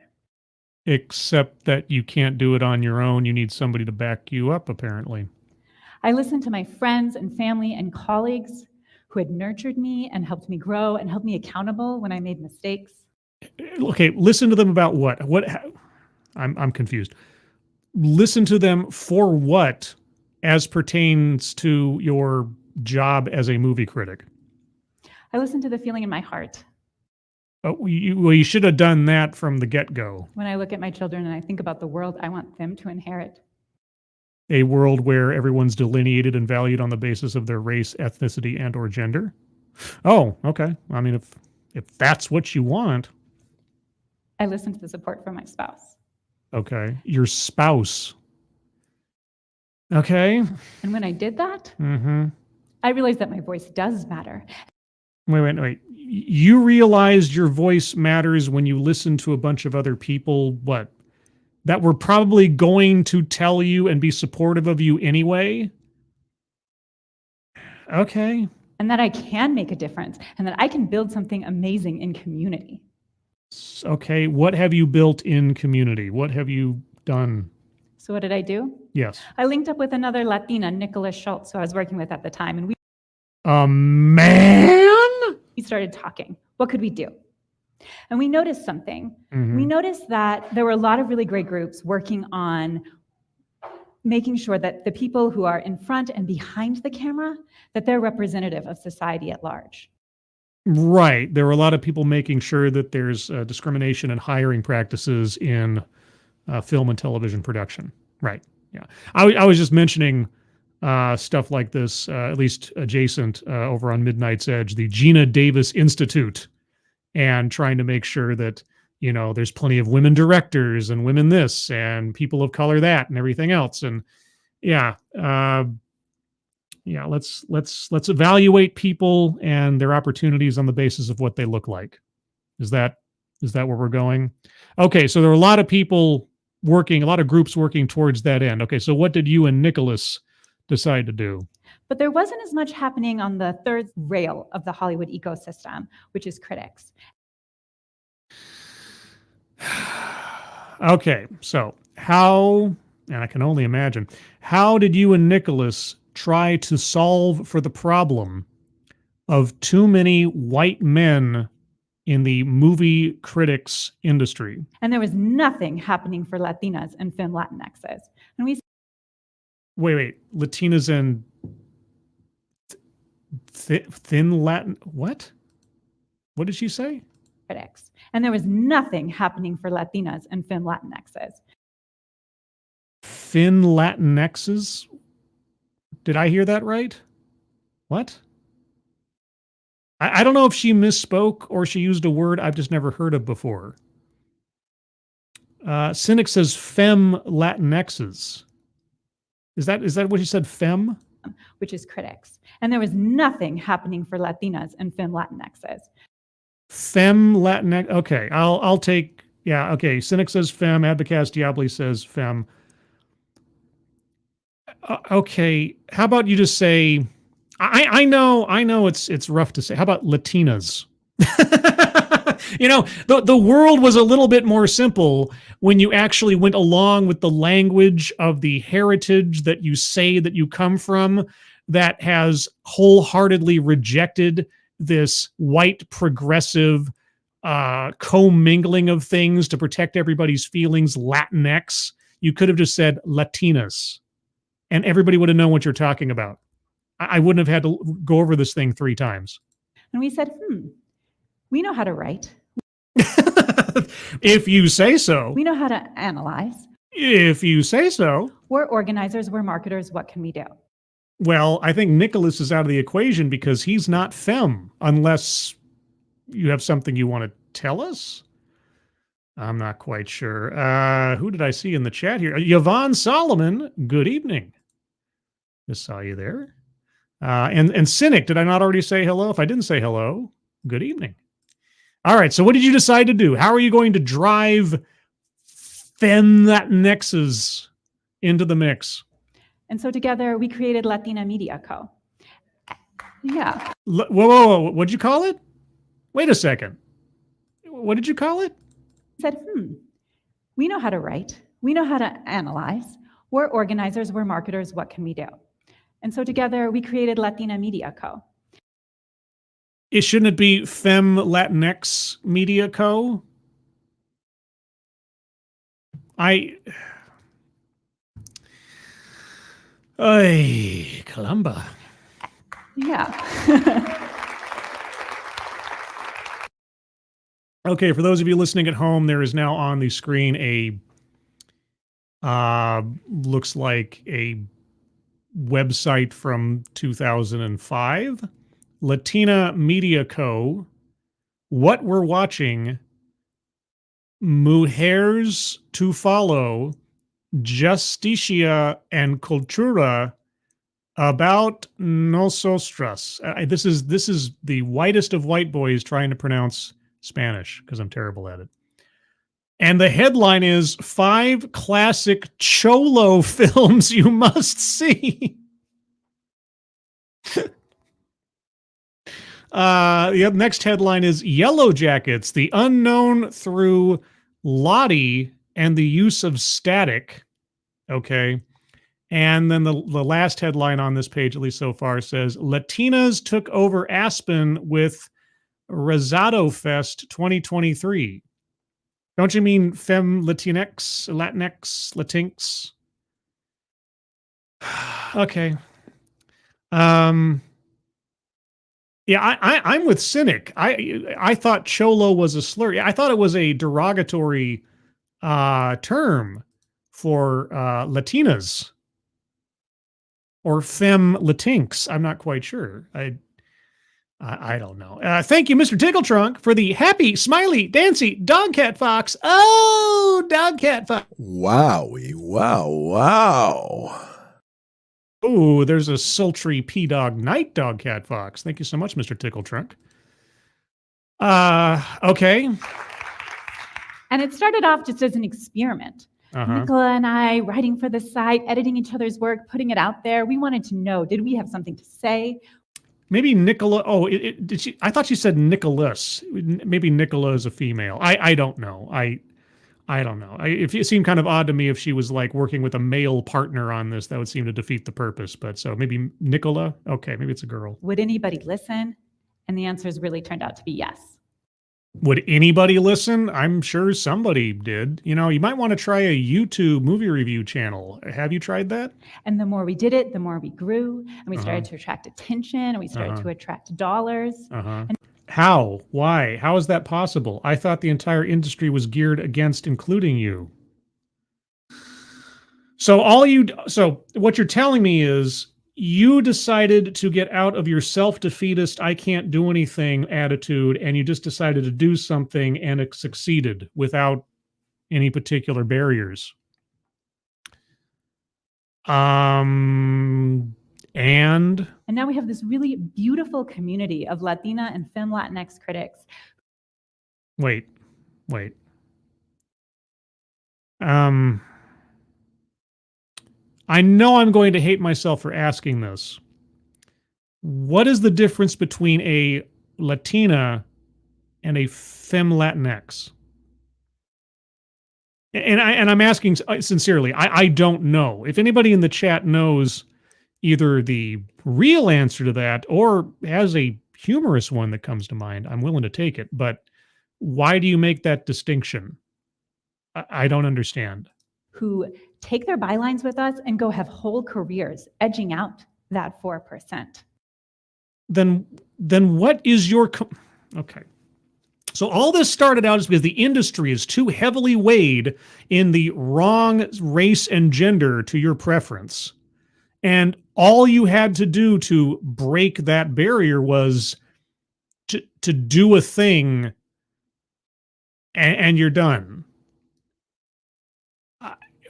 Except that you can't do it on your own. You need somebody to back you up, apparently. I listened to my friends and family and colleagues who had nurtured me and helped me grow and held me accountable when I made mistakes. Okay, listen to them about what? I'm confused. Listen to them for what as pertains to your job as a movie critic? I listened to the feeling in my heart. You should have done that from the get-go. When I look at my children and I think about the world I want them to inherit. A world where everyone's delineated and valued on the basis of their race, ethnicity, and or gender. Oh, okay. I mean, if that's what you want. I listen to the support from my spouse. Okay. Your spouse. Okay. And when I did that, I realized that my voice does matter. Wait. You realized your voice matters when you listen to a bunch of other people, what? That were probably going to tell you and be supportive of you anyway? Okay. And that I can make a difference, and that I can build something amazing in community. Okay, what have you built in community? What have you done? So what did I do? Yes. I linked up with another Latina, Nicholas Schultz, who I was working with at the time, and we started talking. What could we do? And we noticed something. We noticed that there were a lot of really great groups working on making sure that the people who are in front and behind the camera, that they're representative of society at large. Right. There were a lot of people making sure that there's discrimination and hiring practices in film and television production. Right. Yeah. I was just mentioning stuff like this, at least adjacent over on Midnight's Edge, the Gina Davis Institute, and trying to make sure that, you know, there's plenty of women directors and women this and people of color that and everything else. And let's evaluate people and their opportunities on the basis of what they look like. Is that where we're going? Okay, so there are a lot of people working, a lot of groups working towards that end. Okay, so what did you and Nicholas decide to do? But there wasn't as much happening on the third rail of the Hollywood ecosystem, which is critics. Okay, so how, and I can only imagine, how did you and Nicholas try to solve for the problem of too many white men in the movie critics industry? And there was nothing happening for Latinas and film Latinxes. And we Wait, Latinas and thin Latin, what? What did she say? Critics. And there was nothing happening for Latinas and film Latinxes. Fin Latinxes? Did I hear that right? What? I don't know if she misspoke or she used a word I've just never heard of before. Cynic says fem Latinxes. Is that what you said, fem? Which is critics. And there was nothing happening for Latinas and film Latinxes. Fem Latinx. Okay, I'll take. Yeah. Okay. Cynic says fem. Abacast Diabli says fem. Okay. How about you just say? I know it's rough to say. How about Latinas? You know, the world was a little bit more simple when you actually went along with the language of the heritage that you say that you come from, that has wholeheartedly rejected this white progressive commingling of things to protect everybody's feelings, Latinx. You could have just said Latinas, and everybody would have known what you're talking about. I wouldn't have had to go over this thing 3 times. And we said, we know how to write. If you say so. We know how to analyze. If you say so. We're organizers, we're marketers, what can we do? Well, I think Nicholas is out of the equation because he's not femme, unless you have something you want to tell us. I'm not quite sure. Who did I see in the chat here? Yvonne Solomon, good evening. Just saw you there. And Cynic, did I not already say hello? If I didn't say hello, good evening. All right, so what did you decide to do? How are you going to drive Latinxes into the mix? And so together we created Latina Media Co. Yeah. Whoa. What'd you call it? Wait a second. What did you call it? Said, we know how to write. We know how to analyze. We're organizers, we're marketers, what can we do? And so together we created Latina Media Co. Shouldn't it be Fem Latinx Media Co? Columba. Yeah. Okay, for those of you listening at home, there is now on the screen looks like a website from 2005. Latina Media Co. What We're Watching, Mujeres to Follow, Justicia and Cultura about nosotras. This is the whitest of white boys trying to pronounce Spanish because I'm terrible at it. And the headline is 5 classic Cholo films you must see. The next headline is Yellow Jackets, the unknown through Lottie and the use of static. Okay. And then the last headline on this page, at least so far, says Latinas took over Aspen with Rosado Fest 2023. Don't you mean Femme Latinx, Latinx? Okay. Yeah, I'm with Cynic. I thought Cholo was a slur. I thought it was a derogatory term for Latinas or Femme Latinx. I'm not quite sure. I don't know. Thank you, Mr. Tickletrunk, for the happy, smiley, dancy Dogcat Fox. Oh, Dogcat Fox. Wowie, wow. Oh, there's a sultry P-Dog Night Dogcat Fox. Thank you so much, Mr. Tickletrunk. Okay. And it started off just as an experiment. Nicola and I writing for the site, editing each other's work, putting it out there. We wanted to know, did we have something to say? Maybe Nicola. Oh, did she? I thought she said Nicholas. Maybe Nicola is a female. I don't know. I don't know. It seemed kind of odd to me if she was like working with a male partner on this. That would seem to defeat the purpose. But so maybe Nicola. Okay, maybe it's a girl. Would anybody listen? And the answers really turned out to be yes. Would anybody listen? I'm sure somebody did. You know, you might want to try a YouTube movie review channel. Have you tried that? And the more we did it, the more we grew, and we started to attract attention, and we started to attract dollars. And how? Why? How is that possible? I thought the entire industry was geared against including you. So what you're telling me is you decided to get out of your self-defeatist, I can't do anything attitude, and you just decided to do something and it succeeded without any particular barriers. And now we have this really beautiful community of Latina and Femme Latinx critics. Wait. I know I'm going to hate myself for asking this. What is the difference between a Latina and a Femme Latinx? And I'm asking sincerely. I don't know. If anybody in the chat knows either the real answer to that or has a humorous one that comes to mind, I'm willing to take it. But why do you make that distinction? I don't understand. Who take their bylines with us and go have whole careers edging out that 4%. Then what is your... Okay. So all this started out is because the industry is too heavily weighed in the wrong race and gender to your preference. And all you had to do to break that barrier was to do a thing and you're done.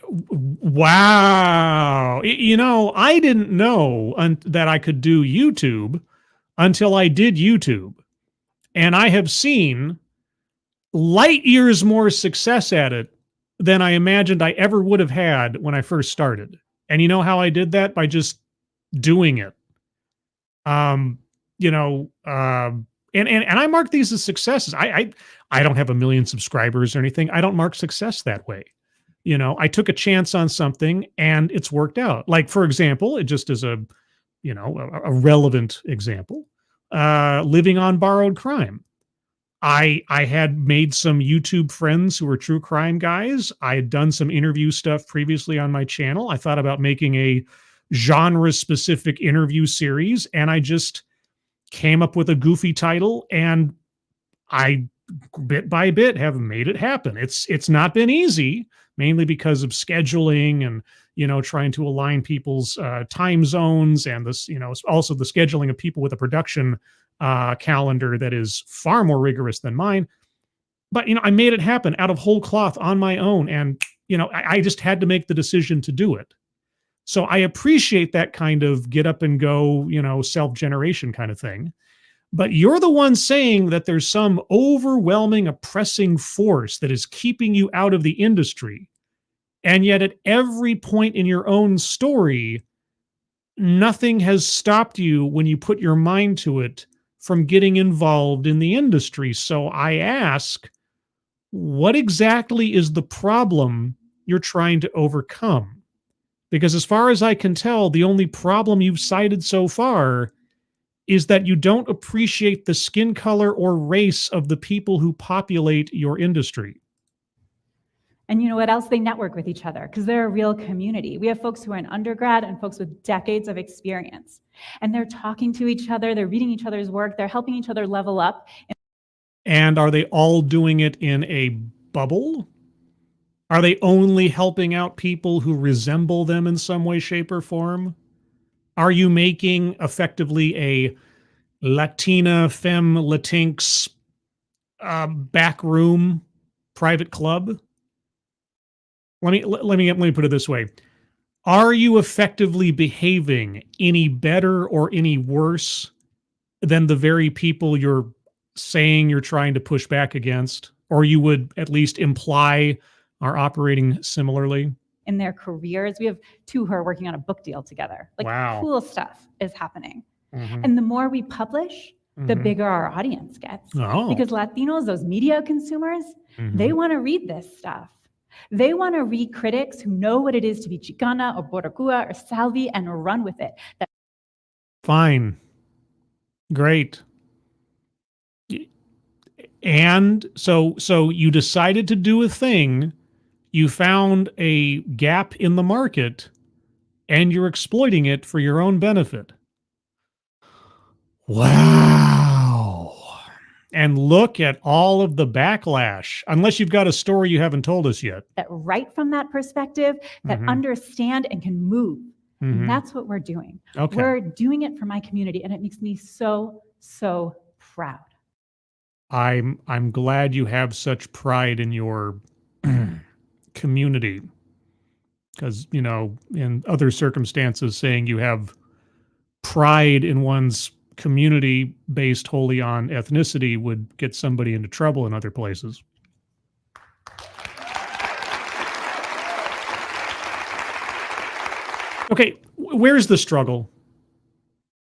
Wow. You know, I didn't know that I could do YouTube until I did YouTube. And I have seen light years more success at it than I imagined I ever would have had when I first started. And you know how I did that? By just doing it. And I mark these as successes. I don't have 1 million subscribers or anything. I don't mark success that way. You know, I took a chance on something and it's worked out. Like, for example, it just is a relevant example, living on borrowed crime. I had made some YouTube friends who were true crime guys. I had done some interview stuff previously on my channel. I thought about making a genre-specific interview series, and I just came up with a goofy title, and I bit by bit have made it happen. It's not been easy, mainly because of scheduling and, trying to align people's time zones, and this, also the scheduling of people with a production calendar that is far more rigorous than mine. But, I made it happen out of whole cloth on my own. And, I just had to make the decision to do it. So I appreciate that kind of get up and go, self-generation kind of thing. But you're the one saying that there's some overwhelming, oppressing force that is keeping you out of the industry. And yet at every point in your own story, nothing has stopped you when you put your mind to it from getting involved in the industry. So I ask, what exactly is the problem you're trying to overcome? Because as far as I can tell, the only problem you've cited so far is that you don't appreciate the skin color or race of the people who populate your industry. And you know what else? They network with each other because they're a real community. We have folks who are in undergrad and folks with decades of experience. And they're talking to each other, they're reading each other's work, they're helping each other level up. And are they all doing it in a bubble? Are they only helping out people who resemble them in some way, shape, or form? Are you making effectively a Latina femme latinx backroom private club? Let me put it this way. Are you effectively behaving any better or any worse than the very people you're saying you're trying to push back against, or you would at least imply are operating similarly? In their careers, we have two who are working on a book deal together. Wow. Cool stuff is happening. And the more we publish, the bigger our audience gets. Oh. Because Latinos, those media consumers, they want to read this stuff. They want to read critics who know what it is to be Chicana or Boricua or Salvi and run with it. Fine. Great. And so you decided to do a thing, you found a gap in the market, and you're exploiting it for your own benefit. Wow. And look at all of the backlash, unless you've got a story you haven't told us yet. That write from that perspective, that understand and can move. And that's what we're doing. Okay. We're doing it for my community, and it makes me so, so proud. I'm glad you have such pride in your community, because, in other circumstances, saying you have pride in one's community based wholly on ethnicity would get somebody into trouble in other places. Okay, where's the struggle?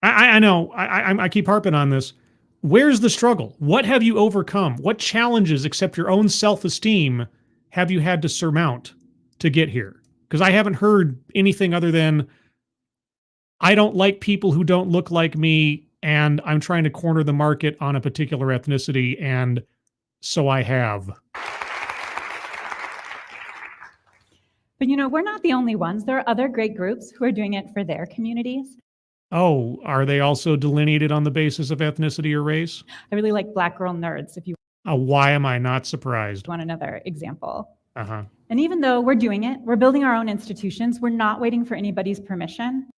I know, I keep harping on this. Where's the struggle? What have you overcome? What challenges, except your own self-esteem, have you had to surmount to get here? Because I haven't heard anything other than, I don't like people who don't look like me, and I'm trying to corner the market on a particular ethnicity, and so I have. But we're not the only ones. There are other great groups who are doing it for their communities. Oh, are they also delineated on the basis of ethnicity or race? I really like Black Girl Nerds, if you why am I not surprised? want another example. Uh-huh. And even though we're doing it, we're building our own institutions, we're not waiting for anybody's permission.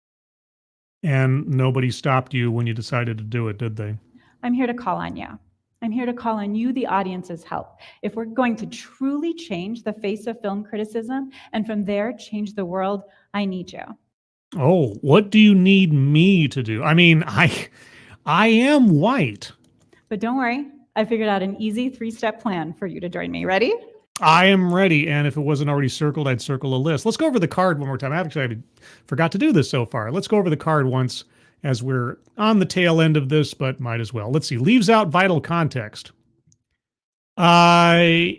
And nobody stopped you when you decided to do it, did they? I'm here to call on you. I'm here to call on you, the audience's help. If we're going to truly change the face of film criticism, and from there change the world, I need you. Oh, what do you need me to do? I mean, I am white. But don't worry, I figured out an easy 3-step plan for you to join me. Ready? I am ready, and if it wasn't already circled, I'd circle a list. Let's go over the card one more time. I forgot to do this so far. Let's go over the card once, as we're on the tail end of this, but might as well. Let's see. Leaves out vital context. Yeah,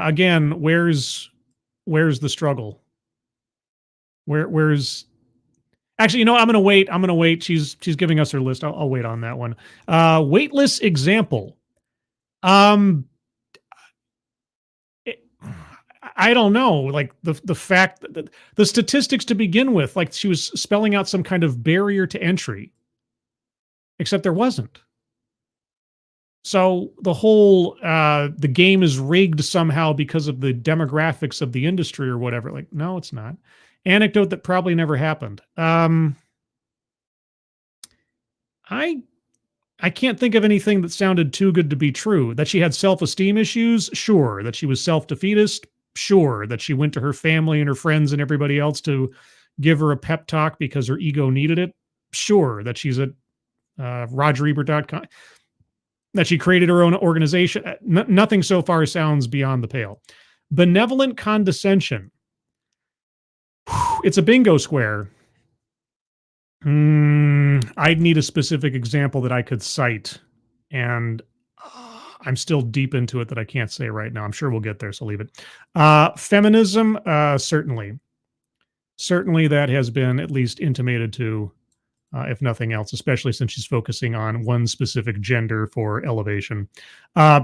again, where's the struggle? Where's... Actually, I'm going to wait. She's giving us her list. I'll wait on that one. Weightless example. I don't know, like the fact that the statistics to begin with, like she was spelling out some kind of barrier to entry, except there wasn't. So the whole the game is rigged somehow because of the demographics of the industry or whatever. Like, no, it's not. Anecdote that probably never happened. I can't think of anything that sounded too good to be true. That she had self-esteem issues, sure. That she was self-defeatist, sure. That she went to her family and her friends and everybody else to give her a pep talk because her ego needed it, sure. That she's at RogerEbert.com. That she created her own organization. Nothing so far sounds beyond the pale. Benevolent condescension. It's a bingo square. I'd need a specific example that I could cite, and I'm still deep into it that I can't say right now. I'm sure we'll get there, so leave it. Feminism, certainly. Certainly that has been at least intimated to, if nothing else, especially since she's focusing on one specific gender for elevation.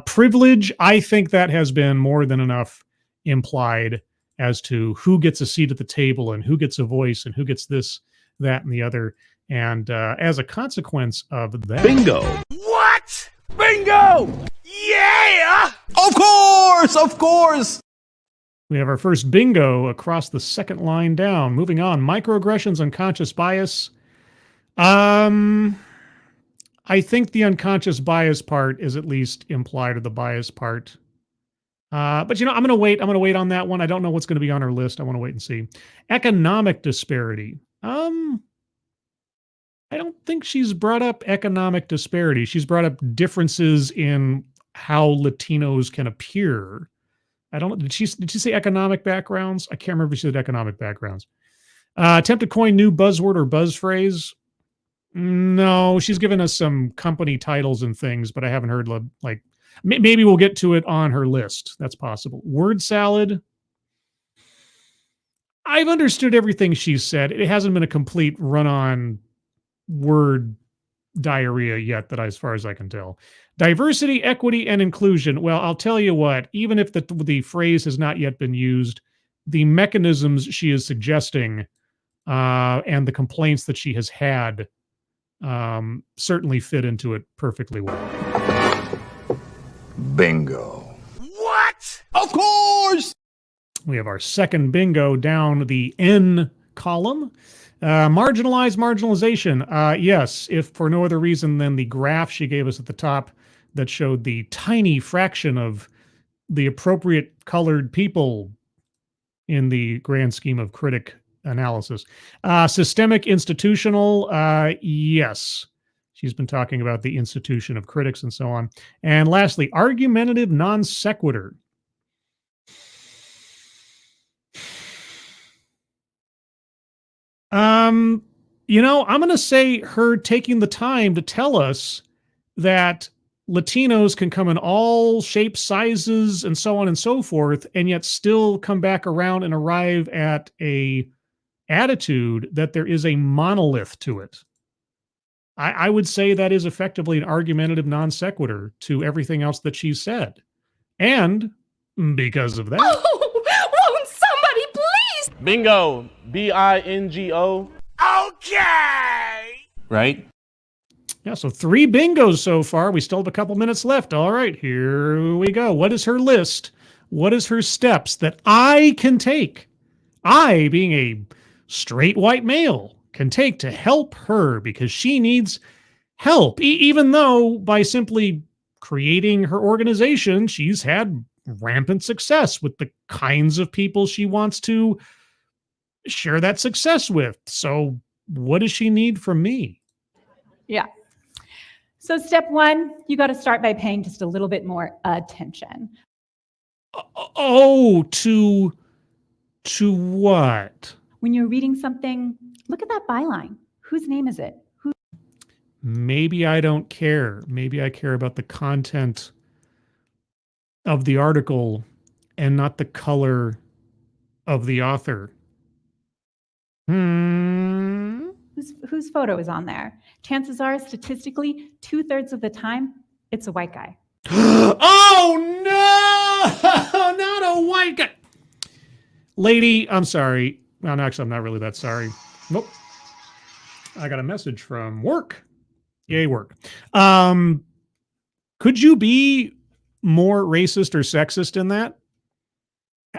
Privilege, I think that has been more than enough implied as to who gets a seat at the table and who gets a voice and who gets this, that, and the other. And as a consequence of that... Bingo! What? Bingo! Yeah! Of course! Of course! We have our first bingo across the second line down. Moving on. Microaggressions, unconscious bias. I think the unconscious bias part is at least implied, or the bias part. But I'm going to wait. I'm going to wait on that one. I don't know what's going to be on our list. I want to wait and see. Economic disparity. I don't think she's brought up economic disparity. She's brought up differences in how Latinos can appear. I don't know. Did she say economic backgrounds? I can't remember if she said economic backgrounds. Attempt to coin new buzzword or buzz phrase. No, she's given us some company titles and things, but I haven't heard like, maybe we'll get to it on her list. That's possible. Word salad. I've understood everything she said. It hasn't been a complete run-on word diarrhea yet, as far as I can tell. Diversity, equity, and inclusion. Well, I'll tell you what, even if the phrase has not yet been used, the mechanisms she is suggesting and the complaints that she has had certainly fit into it perfectly well. Bingo. What? Of course! We have our second bingo down the N column. Marginalization. Yes, if for no other reason than the graph she gave us at the top that showed the tiny fraction of the appropriate colored people in the grand scheme of critic analysis. Systemic institutional. Yes. She's been talking about the institution of critics and so on. And lastly, argumentative non sequitur. I'm going to say her taking the time to tell us that Latinos can come in all shapes, sizes, and so on and so forth, and yet still come back around and arrive at a attitude that there is a monolith to it. I would say that is effectively an argumentative non sequitur to everything else that she said. And because of that... Oh, won't somebody please? Bingo. B-I-N-G-O. Okay! Right? Yeah, so 3 bingos so far. We still have a couple minutes left. All right, here we go. What is her list? What is her steps that I can take? I, being a straight white male, can take to help her because she needs help. Even though by simply creating her organization, she's had rampant success with the kinds of people she wants to share that success with. So what does she need from me? Yeah. So step 1, you got to start by paying just a little bit more attention. Oh, to what? When you're reading something, look at that byline. Whose name is it? Maybe I don't care. Maybe I care about the content of the article and not the color of the author. Whose photo is on there? Chances are, statistically, 2/3 of the time, it's a white guy. Oh, no! Not a white guy. Lady, I'm sorry. Well, actually, I'm not really that sorry. Nope. I got a message from work. Yay, work. Could you be more racist or sexist in that?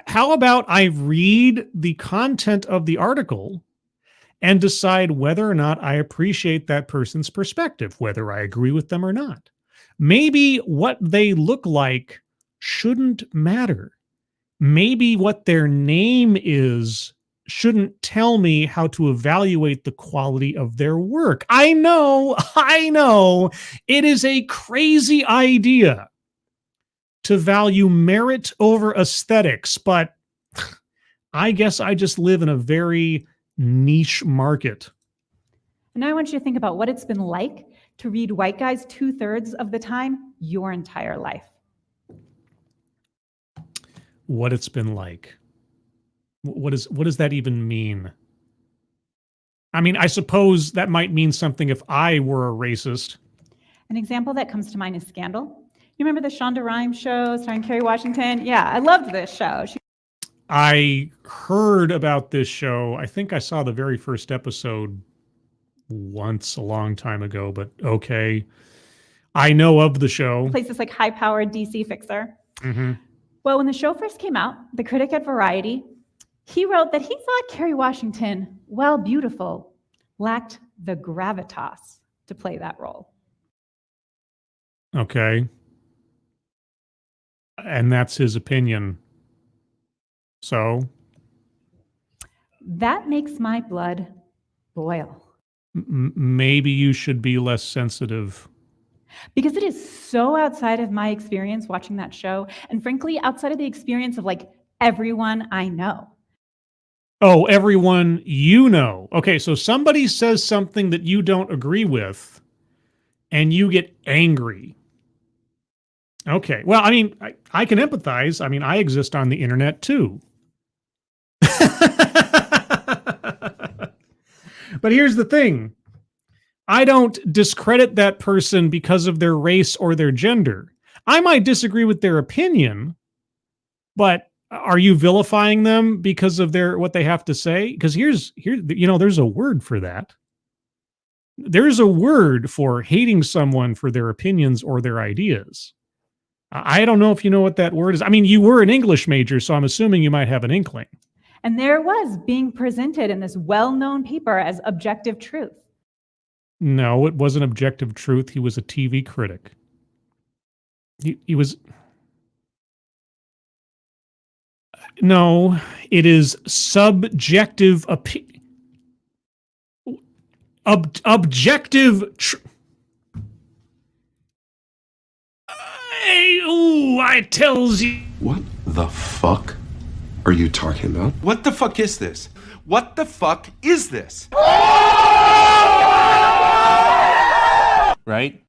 How about I read the content of the article and decide whether or not I appreciate that person's perspective, whether I agree with them or not? Maybe what they look like shouldn't matter. Maybe what their name is shouldn't tell me how to evaluate the quality of their work. I know, it is a crazy idea to value merit over aesthetics, but I guess I just live in a very niche market. And now I want you to think about what it's been like to read white guys 2/3 of the time your entire life. What it's been like. What does that even mean? I mean, I suppose that might mean something if I were a racist. An example that comes to mind is Scandal. You remember the Shonda Rhimes show starring Kerry Washington? Yeah, I loved this show. I heard about this show. I think I saw the very first episode once a long time ago, but okay. I know of the show. Plays this like high-powered DC fixer. Mm-hmm. Well, when the show first came out, the critic at Variety, he wrote that he thought Kerry Washington, while beautiful, lacked the gravitas to play that role. Okay. And that's his opinion. So? That makes my blood boil. Maybe you should be less sensitive. Because it is so outside of my experience watching that show, and frankly, outside of the experience of like everyone I know. Oh, everyone you know. Okay, so somebody says something that you don't agree with, and you get angry. Okay, well, I mean, I can empathize. I mean, I exist on the internet too. But here's the thing. I don't discredit that person because of their race or their gender. I might disagree with their opinion, but are you vilifying them because of what they have to say? Because here's there's a word for that. There's a word for hating someone for their opinions or their ideas. I don't know if you know what that word is. I mean, you were an English major, so I'm assuming you might have an inkling. And there it was being presented in this well-known paper as objective truth. No, it wasn't objective truth. He was a TV critic. He was... No, it is subjective opinion. Objective... I tells you... What the fuck are you talking about? What the fuck is this? What the fuck is this? Right?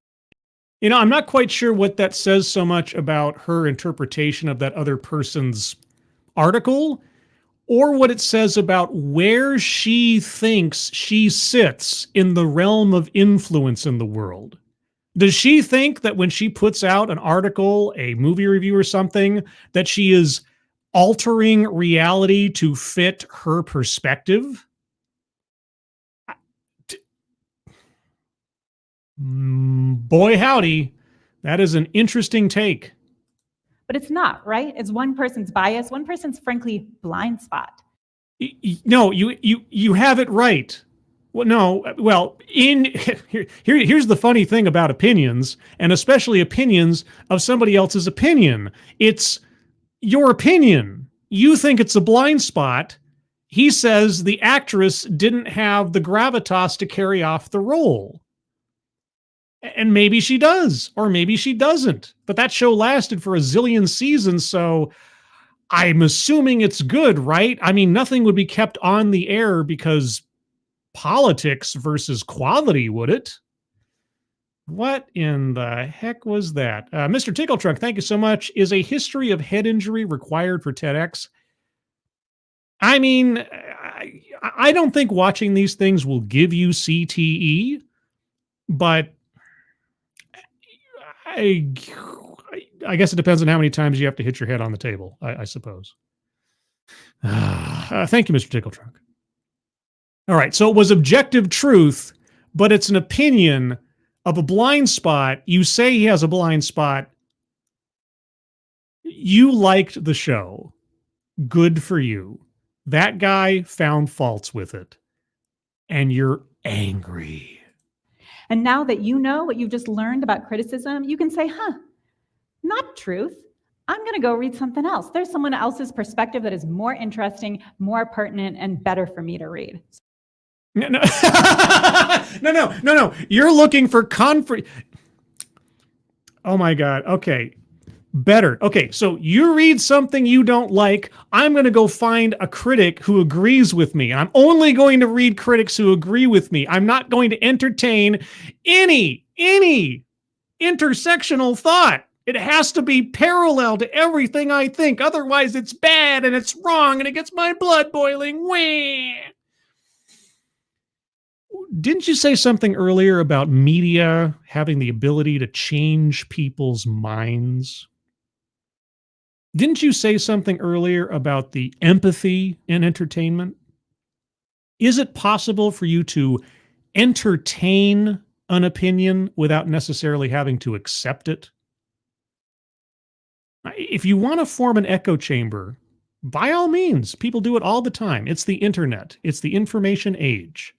You know, I'm not quite sure what that says so much about her interpretation of that other person's article, or what it says about where she thinks she sits in the realm of influence in the world. Does she think that when she puts out an article, a movie review or something, that she is altering reality to fit her perspective? Boy, howdy. That is an interesting take. But it's not, right? It's one person's bias, one person's, frankly, blind spot. No, you have it right. Well, no, well, here's the funny thing about opinions, and especially opinions of somebody else's opinion. It's your opinion. You think it's a blind spot. He says the actress didn't have the gravitas to carry off the role. And maybe she does, or maybe she doesn't. But that show lasted for a zillion seasons, so I'm assuming it's good, right? I mean, nothing would be kept on the air because politics versus quality, would it? What in the heck was that? Mr. Tickletrunk, thank you so much. Is a history of head injury required for TEDx? I mean, I don't think watching these things will give you CTE, but I guess it depends on how many times you have to hit your head on the table, I suppose. Thank you, Mr. Tickletrunk. All right, so it was objective truth, but it's an opinion of a blind spot. You say he has a blind spot. You liked the show. Good for you. That guy found faults with it. And you're angry. And now that you know what you've just learned about criticism, you can say, not truth. I'm going to go read something else. There's someone else's perspective that is more interesting, more pertinent, and better for me to read. No. No. You're looking for Oh my God. Okay. Better. Okay. So you read something you don't like. I'm going to go find a critic who agrees with me. I'm only going to read critics who agree with me. I'm not going to entertain any intersectional thought. It has to be parallel to everything I think. Otherwise, it's bad and it's wrong and it gets my blood boiling. Wah. Didn't you say something earlier about media having the ability to change people's minds? Didn't you say something earlier about the empathy in entertainment? Is it possible for you to entertain an opinion without necessarily having to accept it? If you want to form an echo chamber, by all means, people do it all the time. It's the internet. It's the information age.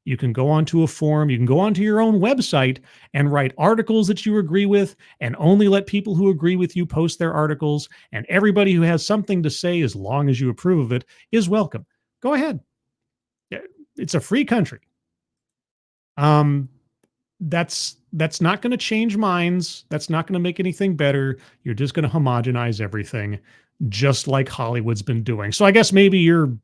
You can go onto a forum, you can go onto your own website and write articles that you agree with and only let people who agree with you post their articles, and everybody who has something to say, as long as you approve of it, is welcome. Go ahead. It's a free country. That's not going to change minds. That's not going to make anything better. You're just going to homogenize everything, just like Hollywood's been doing. So I guess maybe you're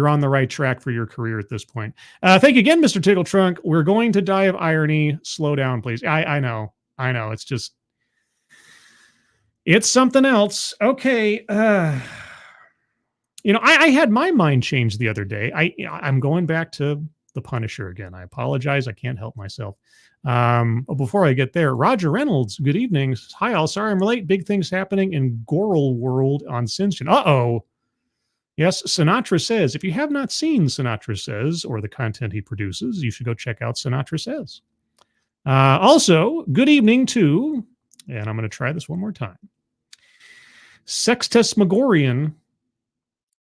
on the right track for your career at this point. Thank you again, Mr. Tickle Trunk. We're going to die of irony. Slow down, please. I know. It's something else. Okay. I had my mind changed the other day. I'm going back to The Punisher again. I apologize. I can't help myself. Before I get there, Roger Reynolds, good evening. Hi, all. Sorry I'm late. Big things happening in Goral World on Sinjin. Uh-oh. Yes, Sinatra Says. If you have not seen Sinatra Says or the content he produces, you should go check out Sinatra Says. Also, good evening to, and I'm going to try this one more time, Sextesmagorian,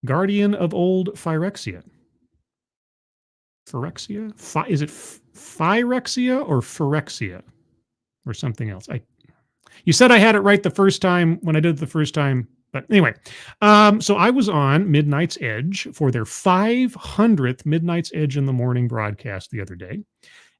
guardian of old Phyrexia. Phyrexia? Is it Phyrexia or Phyrexia? Or something else? You said I had it right the first time when I did it the first time. But anyway, so I was on Midnight's Edge for their 500th Midnight's Edge in the Morning broadcast the other day.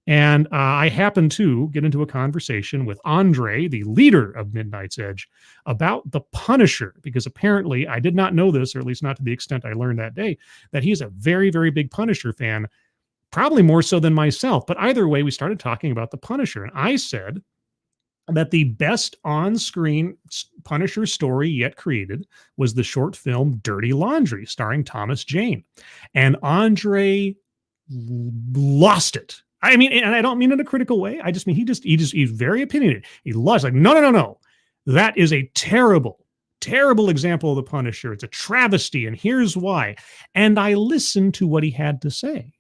And I happened to get into a conversation with Andre, the leader of Midnight's Edge, about The Punisher, because apparently I did not know this, or at least not to the extent I learned that day, that he's a very, very big Punisher fan, probably more so than myself. But either way, we started talking about The Punisher. And I said that the best on-screen Punisher story yet created was the short film Dirty Laundry, starring Thomas Jane. And Andre lost it. I mean, and I don't mean in a critical way. I just mean he's very opinionated. He lost, like, no. That is a terrible, terrible example of the Punisher. It's a travesty, and here's why. And I listened to what he had to say.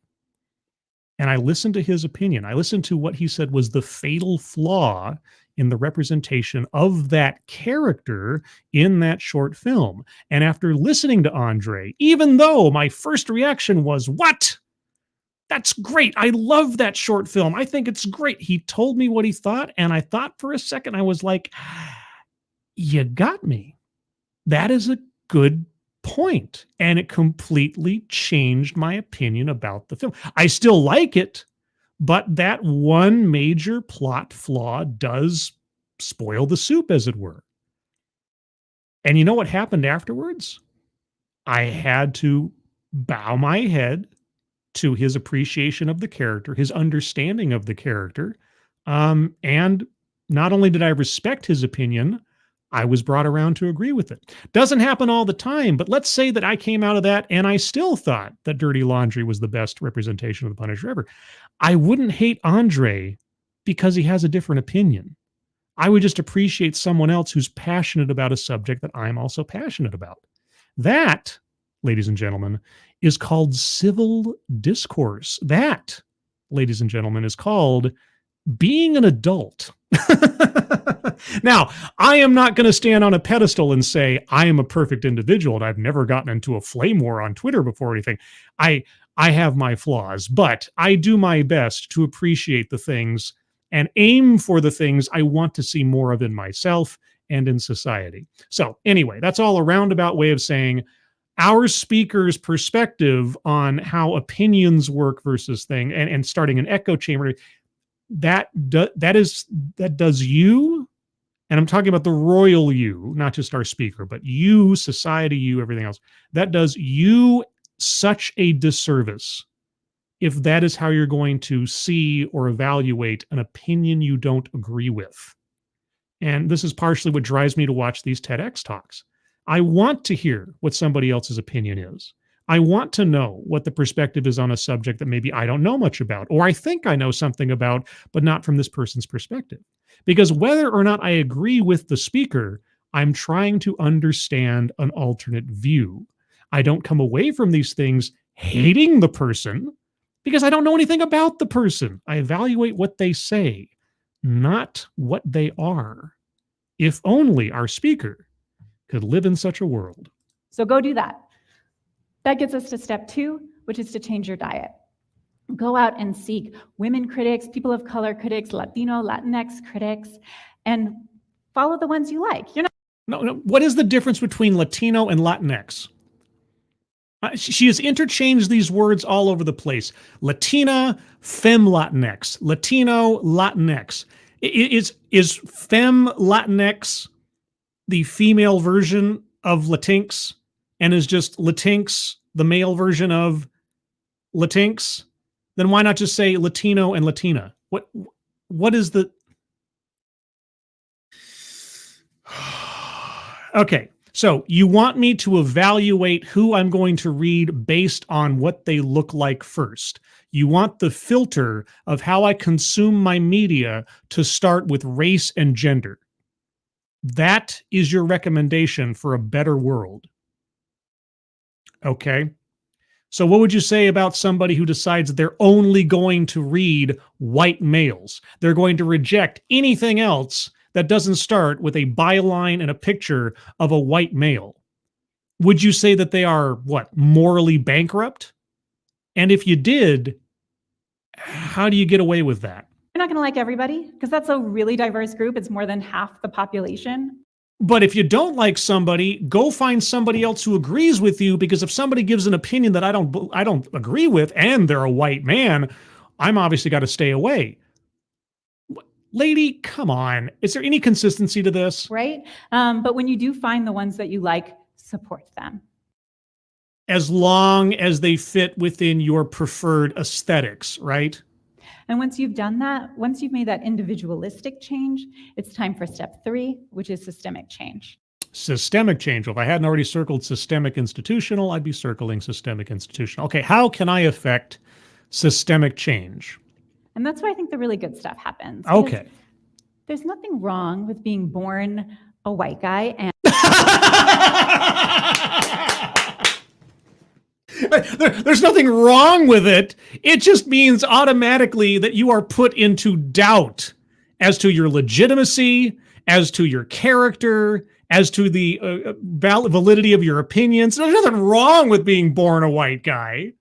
And I listened to his opinion. I listened to what he said was the fatal flaw in the representation of that character in that short film. And after listening to Andre, even though my first reaction was, what? That's great. I love that short film. I think it's great. He told me what he thought, and I thought for a second, I was like, you got me. That is a good point. And it completely changed my opinion about the film. I still like it, but that one major plot flaw does spoil the soup, as it were. And you know what happened afterwards? I had to bow my head to his appreciation of the character, his understanding of the character. And not only did I respect his opinion, I was brought around to agree with it. Doesn't happen all the time, but let's say that I came out of that and I still thought that Dirty Laundry was the best representation of the Punisher ever. I wouldn't hate Andre because he has a different opinion. I would just appreciate someone else who's passionate about a subject that I'm also passionate about. That, ladies and gentlemen, is called civil discourse. That, ladies and gentlemen, is called being an adult. Now, I am not going to stand on a pedestal and say I am a perfect individual and I've never gotten into a flame war on Twitter before or anything. I have my flaws, but I do my best to appreciate the things and aim for the things I want to see more of in myself and in society. So anyway, that's all a roundabout way of saying our speaker's perspective on how opinions work versus thing and starting an echo chamber, that does you, and I'm talking about the royal you, not just our speaker, but you, society, you, everything else, that does you such a disservice if that is how you're going to see or evaluate an opinion you don't agree with. And this is partially what drives me to watch these TEDx talks. I want to hear what somebody else's opinion is. I want to know what the perspective is on a subject that maybe I don't know much about, or I think I know something about, but not from this person's perspective. Because whether or not I agree with the speaker, I'm trying to understand an alternate view. I don't come away from these things hating the person because I don't know anything about the person. I evaluate what they say, not what they are. If only our speaker could live in such a world. So go do that. That gets us to step 2, which is to change your diet. Go out and seek women critics, people of color critics, Latino, Latinx critics, and follow the ones you like. You're not. No. What is the difference between Latino and Latinx? She has interchanged these words all over the place. Latina, femme Latinx, Latino, Latinx. Is femme Latinx the female version of Latinx, and is just Latinx the male version of Latinx? Then why not just say Latino and Latina? What is the... Okay, so you want me to evaluate who I'm going to read based on what they look like first. You want the filter of how I consume my media to start with race and gender. That is your recommendation for a better world. Okay. So what would you say about somebody who decides that they're only going to read white males? They're going to reject anything else that doesn't start with a byline and a picture of a white male. Would you say that they are, what, morally bankrupt? And if you did, how do you get away with that? You're not going to like everybody because that's a really diverse group. It's more than half the population. But if you don't like somebody, go find somebody else who agrees with you, because if somebody gives an opinion that I don't agree with and they're a white man, I'm obviously got to stay away. Lady, come on. Is there any consistency to this? Right? But when you do find the ones that you like, support them. As long as they fit within your preferred aesthetics, right? And once you've done that, once you've made that individualistic change, it's time for step 3, which is systemic change. Systemic change. Well, if I hadn't already circled systemic institutional, I'd be circling systemic institutional. Okay, how can I affect systemic change? And that's where I think the really good stuff happens. Okay. There's nothing wrong with being born a white guy and There's nothing wrong with it. It just means automatically that you are put into doubt as to your legitimacy, as to your character, as to the validity of your opinions. There's nothing wrong with being born a white guy.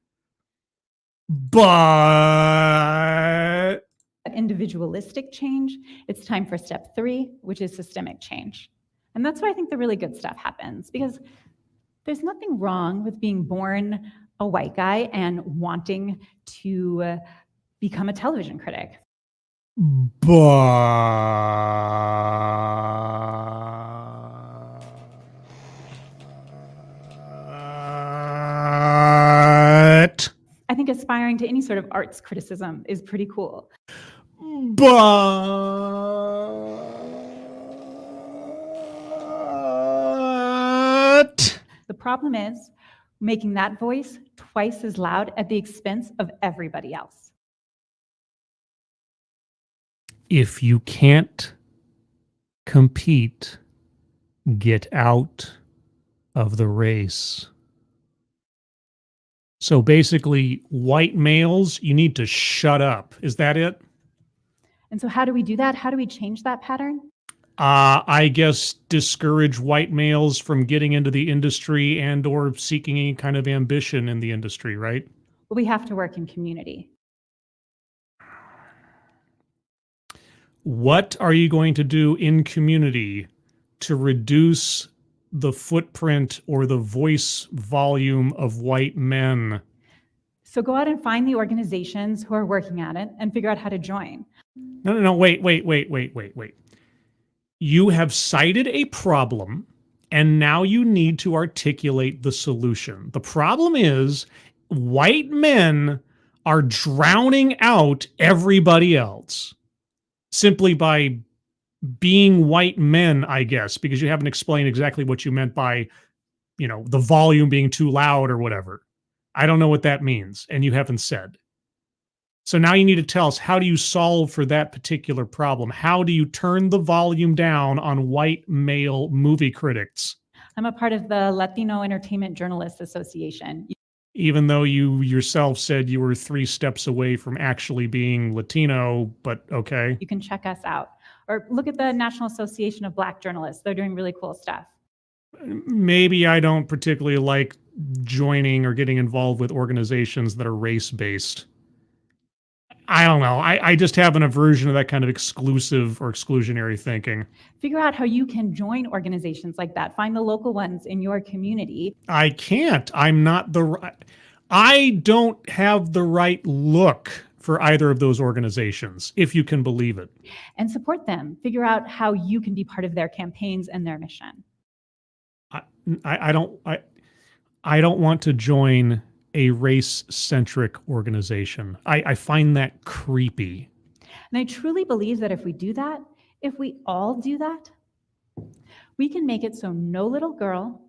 But individualistic change, it's time for step 3, which is systemic change. And that's where I think the really good stuff happens, because there's nothing wrong with being born a white guy and wanting to become a television critic. But I think aspiring to any sort of arts criticism is pretty cool. But the problem is making that voice twice as loud at the expense of everybody else. If you can't compete, get out of the race. So basically, white males, you need to shut up. Is that it? And so how do we do that? How do we change that pattern? I guess discourage white males from getting into the industry and or seeking any kind of ambition in the industry, right? Well, we have to work in community. What are you going to do in community to reduce the footprint or the voice volume of white men? So go out and find the organizations who are working at it and figure out how to join. No, wait. You have cited a problem, and now you need to articulate the solution. The problem is white men are drowning out everybody else simply by being white men, I guess, because you haven't explained exactly what you meant by, the volume being too loud or whatever. I don't know what that means, and you haven't said. So now you need to tell us, how do you solve for that particular problem? How do you turn the volume down on white male movie critics? I'm a part of the Latino Entertainment Journalists Association. Even though you yourself said you were 3 steps away from actually being Latino, but okay. You can check us out. Or look at the National Association of Black Journalists. They're doing really cool stuff. Maybe I don't particularly like joining or getting involved with organizations that are race-based. I don't know. I just have an aversion to that kind of exclusive or exclusionary thinking. Figure out how you can join organizations like that. Find the local ones in your community. I can't. I don't have the right look for either of those organizations, if you can believe it. And support them. Figure out how you can be part of their campaigns and their mission. I don't want to join a race-centric organization. I find that creepy. And I truly believe that if we do that, if we all do that, we can make it so no little girl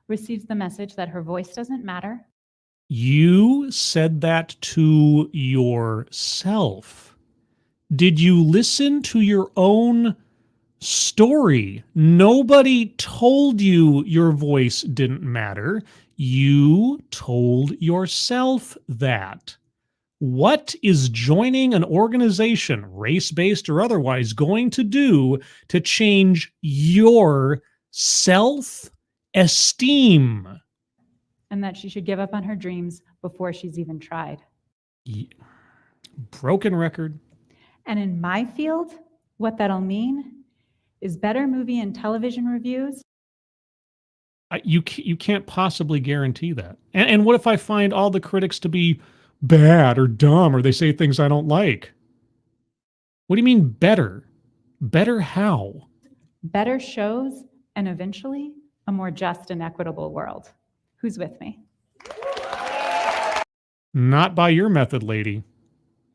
receives the message that her voice doesn't matter. You said that to yourself. Did you listen to your own story? Nobody told you your voice didn't matter. You told yourself that. What is joining an organization, race-based or otherwise, going to do to change your self-esteem? And that she should give up on her dreams before she's even tried. Broken record. And in my field, what that'll mean is better movie and television reviews. You can't possibly guarantee that. And what if I find all the critics to be bad or dumb, or they say things I don't like? What do you mean better? Better how? Better shows, and eventually a more just and equitable world. Who's with me? Not by your method, lady.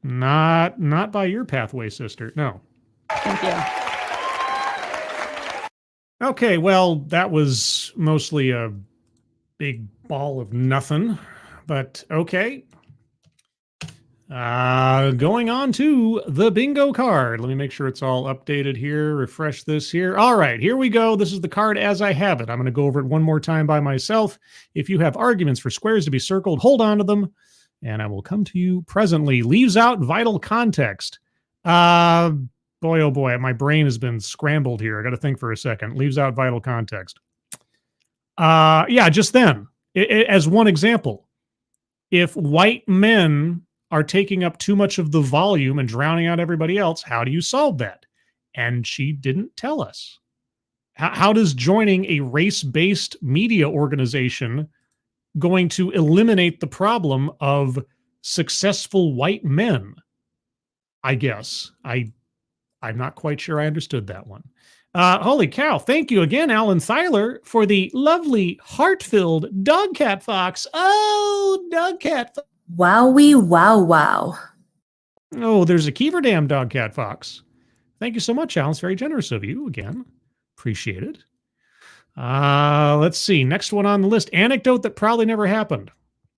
Not by your pathway, sister. No. Thank you. Okay, well, that was mostly a big ball of nothing, but okay. Going on to the bingo card. Let me make sure it's all updated here. Refresh this here. All right, here we go. This is the card as I have it. I'm going to go over it one more time by myself. If you have arguments for squares to be circled, hold on to them, and I will come to you presently. Leaves out vital context. Boy, oh boy, my brain has been scrambled here. I got to think for a second. Leaves out vital context. Yeah, just then, as one example, if white men are taking up too much of the volume and drowning out everybody else, how do you solve that? And she didn't tell us. How does joining a race-based media organization going to eliminate the problem of successful white men? I guess. I'm not quite sure I understood that one. Holy cow. Thank you again, Alan Thyler, for the lovely, heart-filled dog cat fox. Oh, dog cat fox. Wowie, wow, wow. Oh, there's a Keever Dam dog cat fox. Thank you so much, Alan. It's very generous of you again. Appreciate it. Let's see. Next one on the list. Anecdote that probably never happened.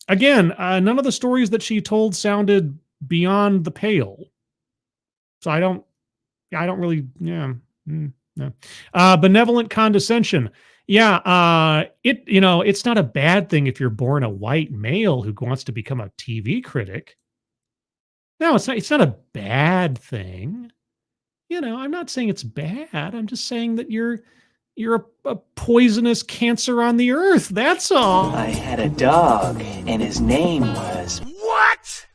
Again, none of the stories that she told sounded beyond the pale. So I don't really, yeah. No. Benevolent condescension. Yeah, it's not a bad thing if you're born a white male who wants to become a TV critic. No, it's not a bad thing. I'm not saying it's bad. I'm just saying that you're a poisonous cancer on the earth. That's all. I had a dog, and his name was... What?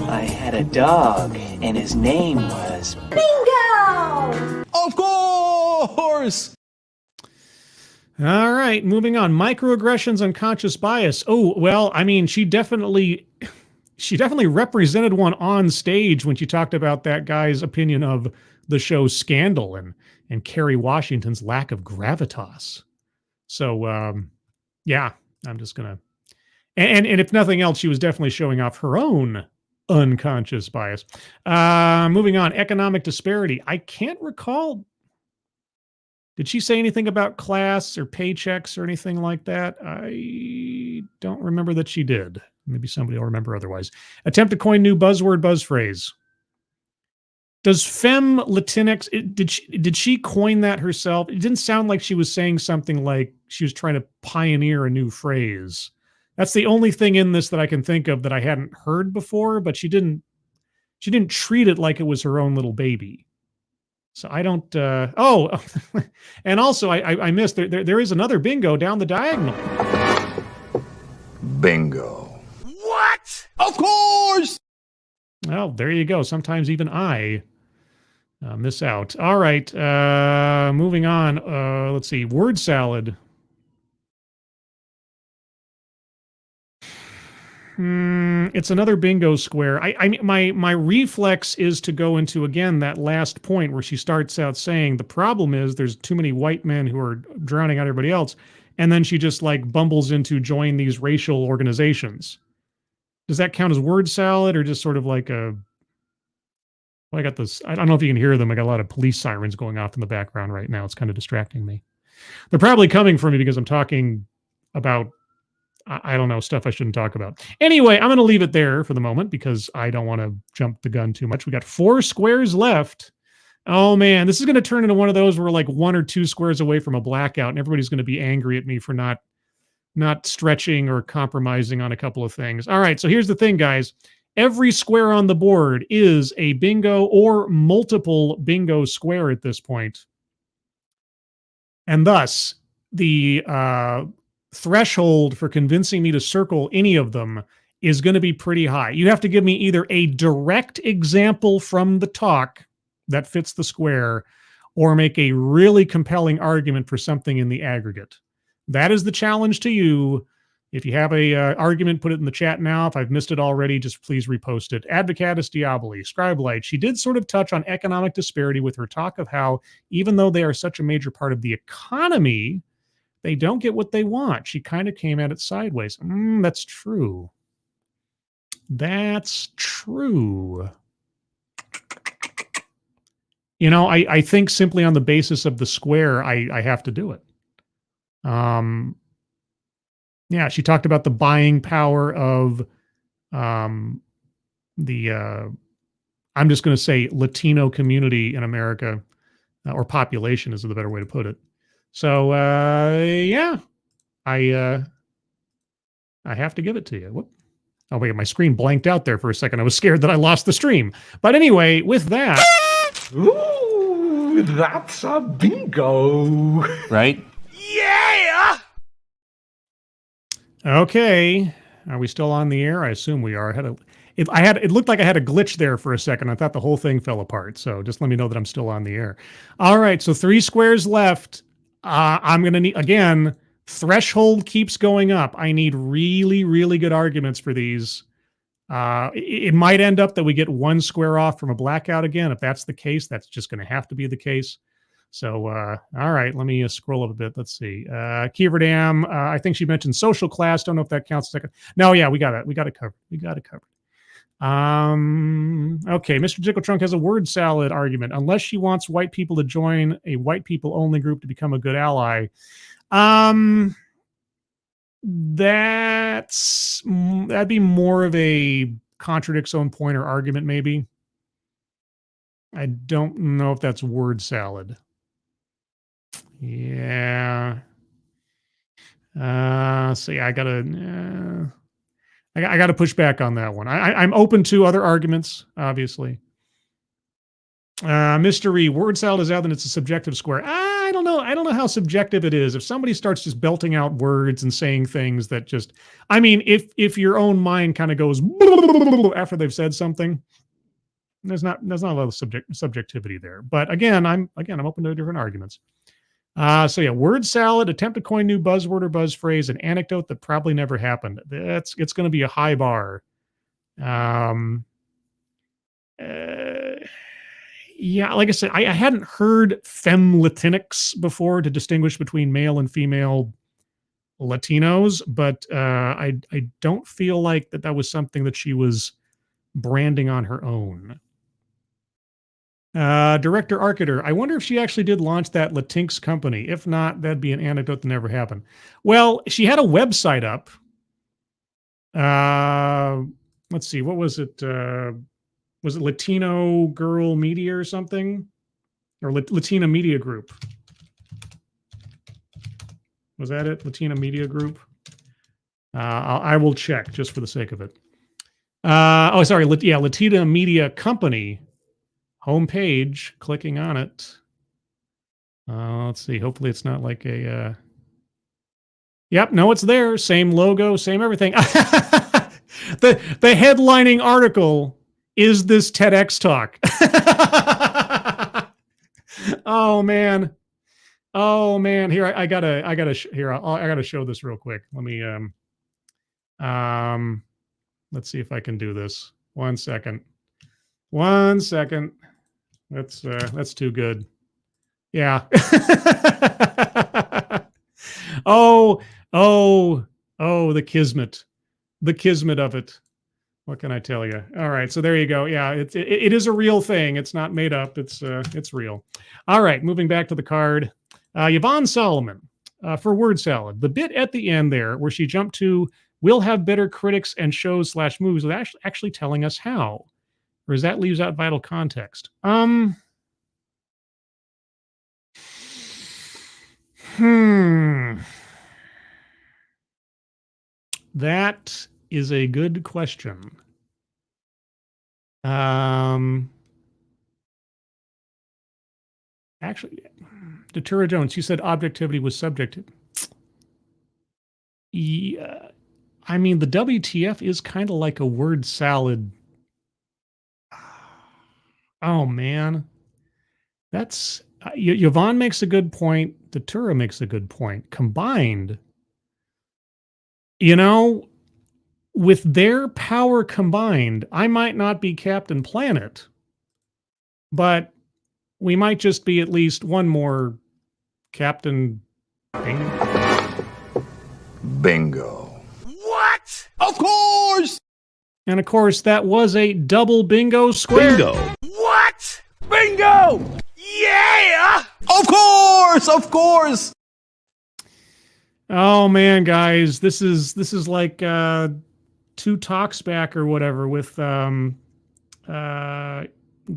I had a dog, and his name was... Bingo! Of course! All right, moving on. Microaggressions, unconscious bias. Oh, well, I mean, she definitely represented one on stage when she talked about that guy's opinion of the show Scandal and Kerry Washington's lack of gravitas. So, yeah, I'm just gonna, and if nothing else, she was definitely showing off her own unconscious bias. Moving on, economic disparity. I can't recall. Did she say anything about class or paychecks or anything like that? I don't remember that she did. Maybe somebody will remember otherwise. Attempt to coin new buzzword, buzz phrase. Does femme Latinx, did she coin that herself? It didn't sound like she was saying something like she was trying to pioneer a new phrase. That's the only thing in this that I can think of that I hadn't heard before, but she didn't treat it like it was her own little baby. So I don't, and also I missed, there is another bingo down the diagonal. Bingo. What? Of course! Well, there you go. Sometimes even I miss out. All right, moving on. Let's see, word salad. It's another bingo square. My reflex is to go into, again, that last point where she starts out saying the problem is there's too many white men who are drowning out everybody else. And then she just like bumbles into join these racial organizations. Does that count as word salad or just sort of like a, well, I got this, I don't know if you can hear them. I got a lot of police sirens going off in the background right now. It's kind of distracting me. They're probably coming for me because I'm talking about, I don't know, stuff I shouldn't talk about. Anyway, I'm going to leave it there for the moment because I don't want to jump the gun too much. We got 4 squares left. Oh man, this is going to turn into one of those where we're like 1 or 2 squares away from a blackout and everybody's going to be angry at me for not stretching or compromising on a couple of things. All right, so here's the thing, guys. Every square on the board is a bingo or multiple bingo square at this point. And thus, the threshold for convincing me to circle any of them is going to be pretty high. You have to give me either a direct example from the talk that fits the square or make a really compelling argument for something in the aggregate. That is the challenge to you. If you have a argument, put it in the chat now. If I've missed it already, just please repost it. Advocatus Diaboli, Scribelite. She did sort of touch on economic disparity with her talk of how, even though they are such a major part of the economy, they don't get what they want. She kind of came at it sideways. That's true. That's true. I think simply on the basis of the square, I have to do it. Yeah, she talked about the buying power of I'm just going to say Latino community in America, or population is the better way to put it. So, yeah, I have to give it to you. Whoop. Oh, wait, my screen blanked out there for a second. I was scared that I lost the stream. But anyway, with that. Ooh, that's a bingo. Right? Yeah! Okay. Are we still on the air? I assume we are. It looked like I had a glitch there for a second. I thought the whole thing fell apart. So just let me know that I'm still on the air. All right. So 3 squares left. I'm going to need, again, threshold keeps going up. I need really, really good arguments for these. It might end up that we get 1 square off from a blackout again. If that's the case, that's just going to have to be the case. So, all right, let me scroll up a bit. Let's see. Keeverdam, I think she mentioned social class. Don't know if that counts. No, yeah, we got it. We got it covered. Okay, Mr. Jickle Trunk has a word salad argument. Unless she wants white people to join a white people only group to become a good ally. That'd be more of a contradicts own point or argument, maybe. I don't know if that's word salad. Yeah. See, I gotta push back on that one. I'm open to other arguments, obviously. Mystery word salad is out, and it's a subjective square. I don't know. I don't know how subjective it is. If somebody starts just belting out words and saying things that just, I mean, if your own mind kind of goes after they've said something, there's not a lot of subjectivity there. But again, I'm open to different arguments. So yeah, word salad, attempt to coin new buzzword or buzz phrase, an anecdote that probably never happened. It's going to be a high bar. Yeah, like I said, I hadn't heard femme Latinx before to distinguish between male and female Latinos, but I don't feel like that was something that she was branding on her own. Director Arcater, I wonder if she actually did launch that Latinx company. If not, that'd be an anecdote that never happened. Well, she had a website up. Let's see, what was it? Was it Latino Girl Media or something? Or Latina Media Group? Was that it? Latina Media Group? I will check just for the sake of it. Oh, sorry. Yeah, Latina Media Company homepage. Clicking on it. Let's see. Hopefully it's not like a... Yep, no, it's there. Same logo, same everything. The headlining article is this TEDx talk. Oh man. Here I gotta show this real quick. Let me let's see if I can do this. 1 second. That's too good. Yeah. The kismet of it. What can I tell you? All right, so there you go. Yeah, it is a real thing. It's not made up. It's real. All right, moving back to the card. Yvonne Solomon for word salad. The bit at the end there where she jumped to "We'll have better critics and shows / movies" was actually telling us how, or is that leaves out vital context? That is a good question. Actually, Datura Jones, you said objectivity was subjective. Yeah, I mean, the WTF is kind of like a word salad. Oh, man. That's... Yvonne makes a good point. Datura makes a good point. Combined, with their power combined, I might not be Captain Planet, but we might just be at least one more Captain Bingo. What? Of course! And of course, that was a double bingo square. Bingo. What? Bingo! Yeah! Of course! Oh man, guys, this is like 2 talks back or whatever with the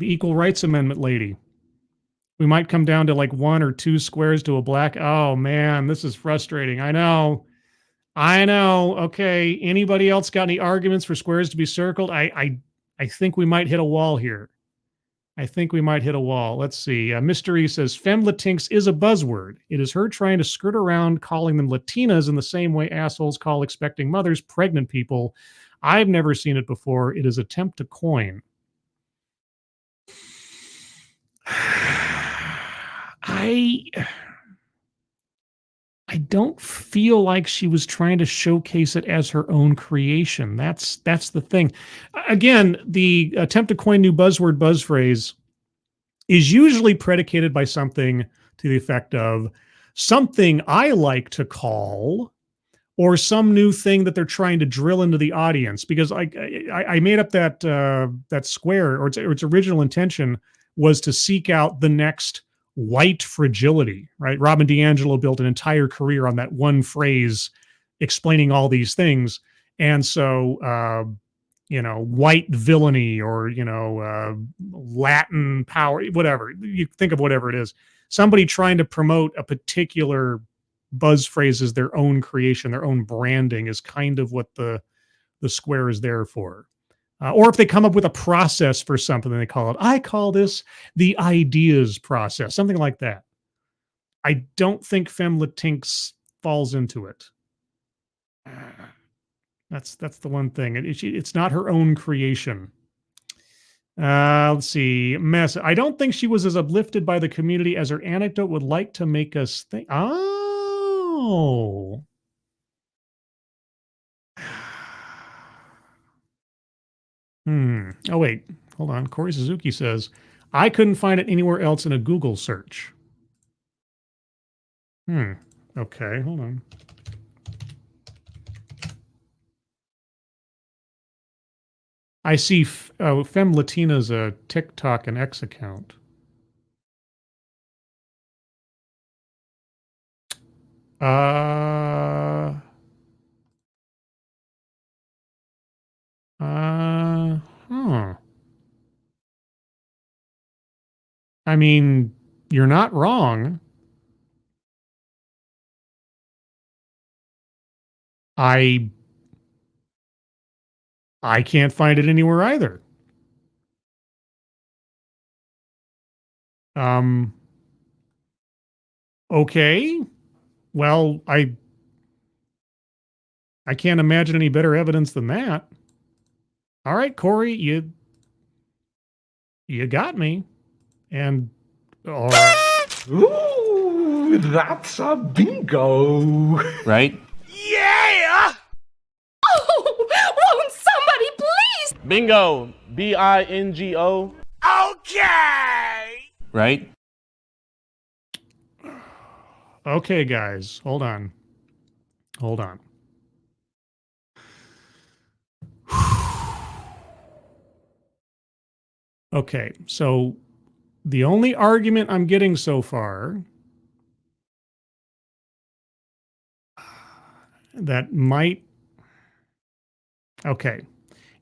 Equal Rights Amendment lady. We might come down to like 1 or 2 squares to a black. Oh man, this is frustrating. I know. Okay, anybody else got any arguments for squares to be circled? I think we might hit a wall here. Let's see. Mystery says, Femme Latinx is a buzzword. It is her trying to skirt around calling them Latinas in the same way assholes call expecting mothers pregnant people. I've never seen it before. It is attempt to coin. I don't feel like she was trying to showcase it as her own creation. That's the thing. Again, the attempt to coin new buzzword, buzz phrase is usually predicated by something to the effect of something I like to call, or some new thing that they're trying to drill into the audience. Because I made up that square, or its original intention was to seek out the next white fragility, right? Robin DiAngelo built an entire career on that one phrase explaining all these things. And so, white villainy or, Latin power, whatever. You think of whatever it is. Somebody trying to promote a particular buzz phrase as their own creation, their own branding is kind of what the square is there for. Or if they come up with a process for something, they call it, I call this the ideas process, something like that. I don't think Femme Latinx falls into it. That's the one thing. It's not her own creation. Let's see. Mess. I don't think she was as uplifted by the community as her anecdote would like to make us think. Oh. Oh, wait. Hold on. Corey Suzuki says, I couldn't find it anywhere else in a Google search. Okay, hold on. I see Femme Latina's a TikTok and X account. I mean, you're not wrong. I can't find it anywhere either. Okay. Well, I can't imagine any better evidence than that. All right, Corey, you got me. And all right. Ooh, that's a bingo. Right? Yeah! Oh, won't somebody please? Bingo. B-I-N-G-O. Okay! Right? Okay, guys, hold on. Okay, so the only argument I'm getting so far that might... Okay.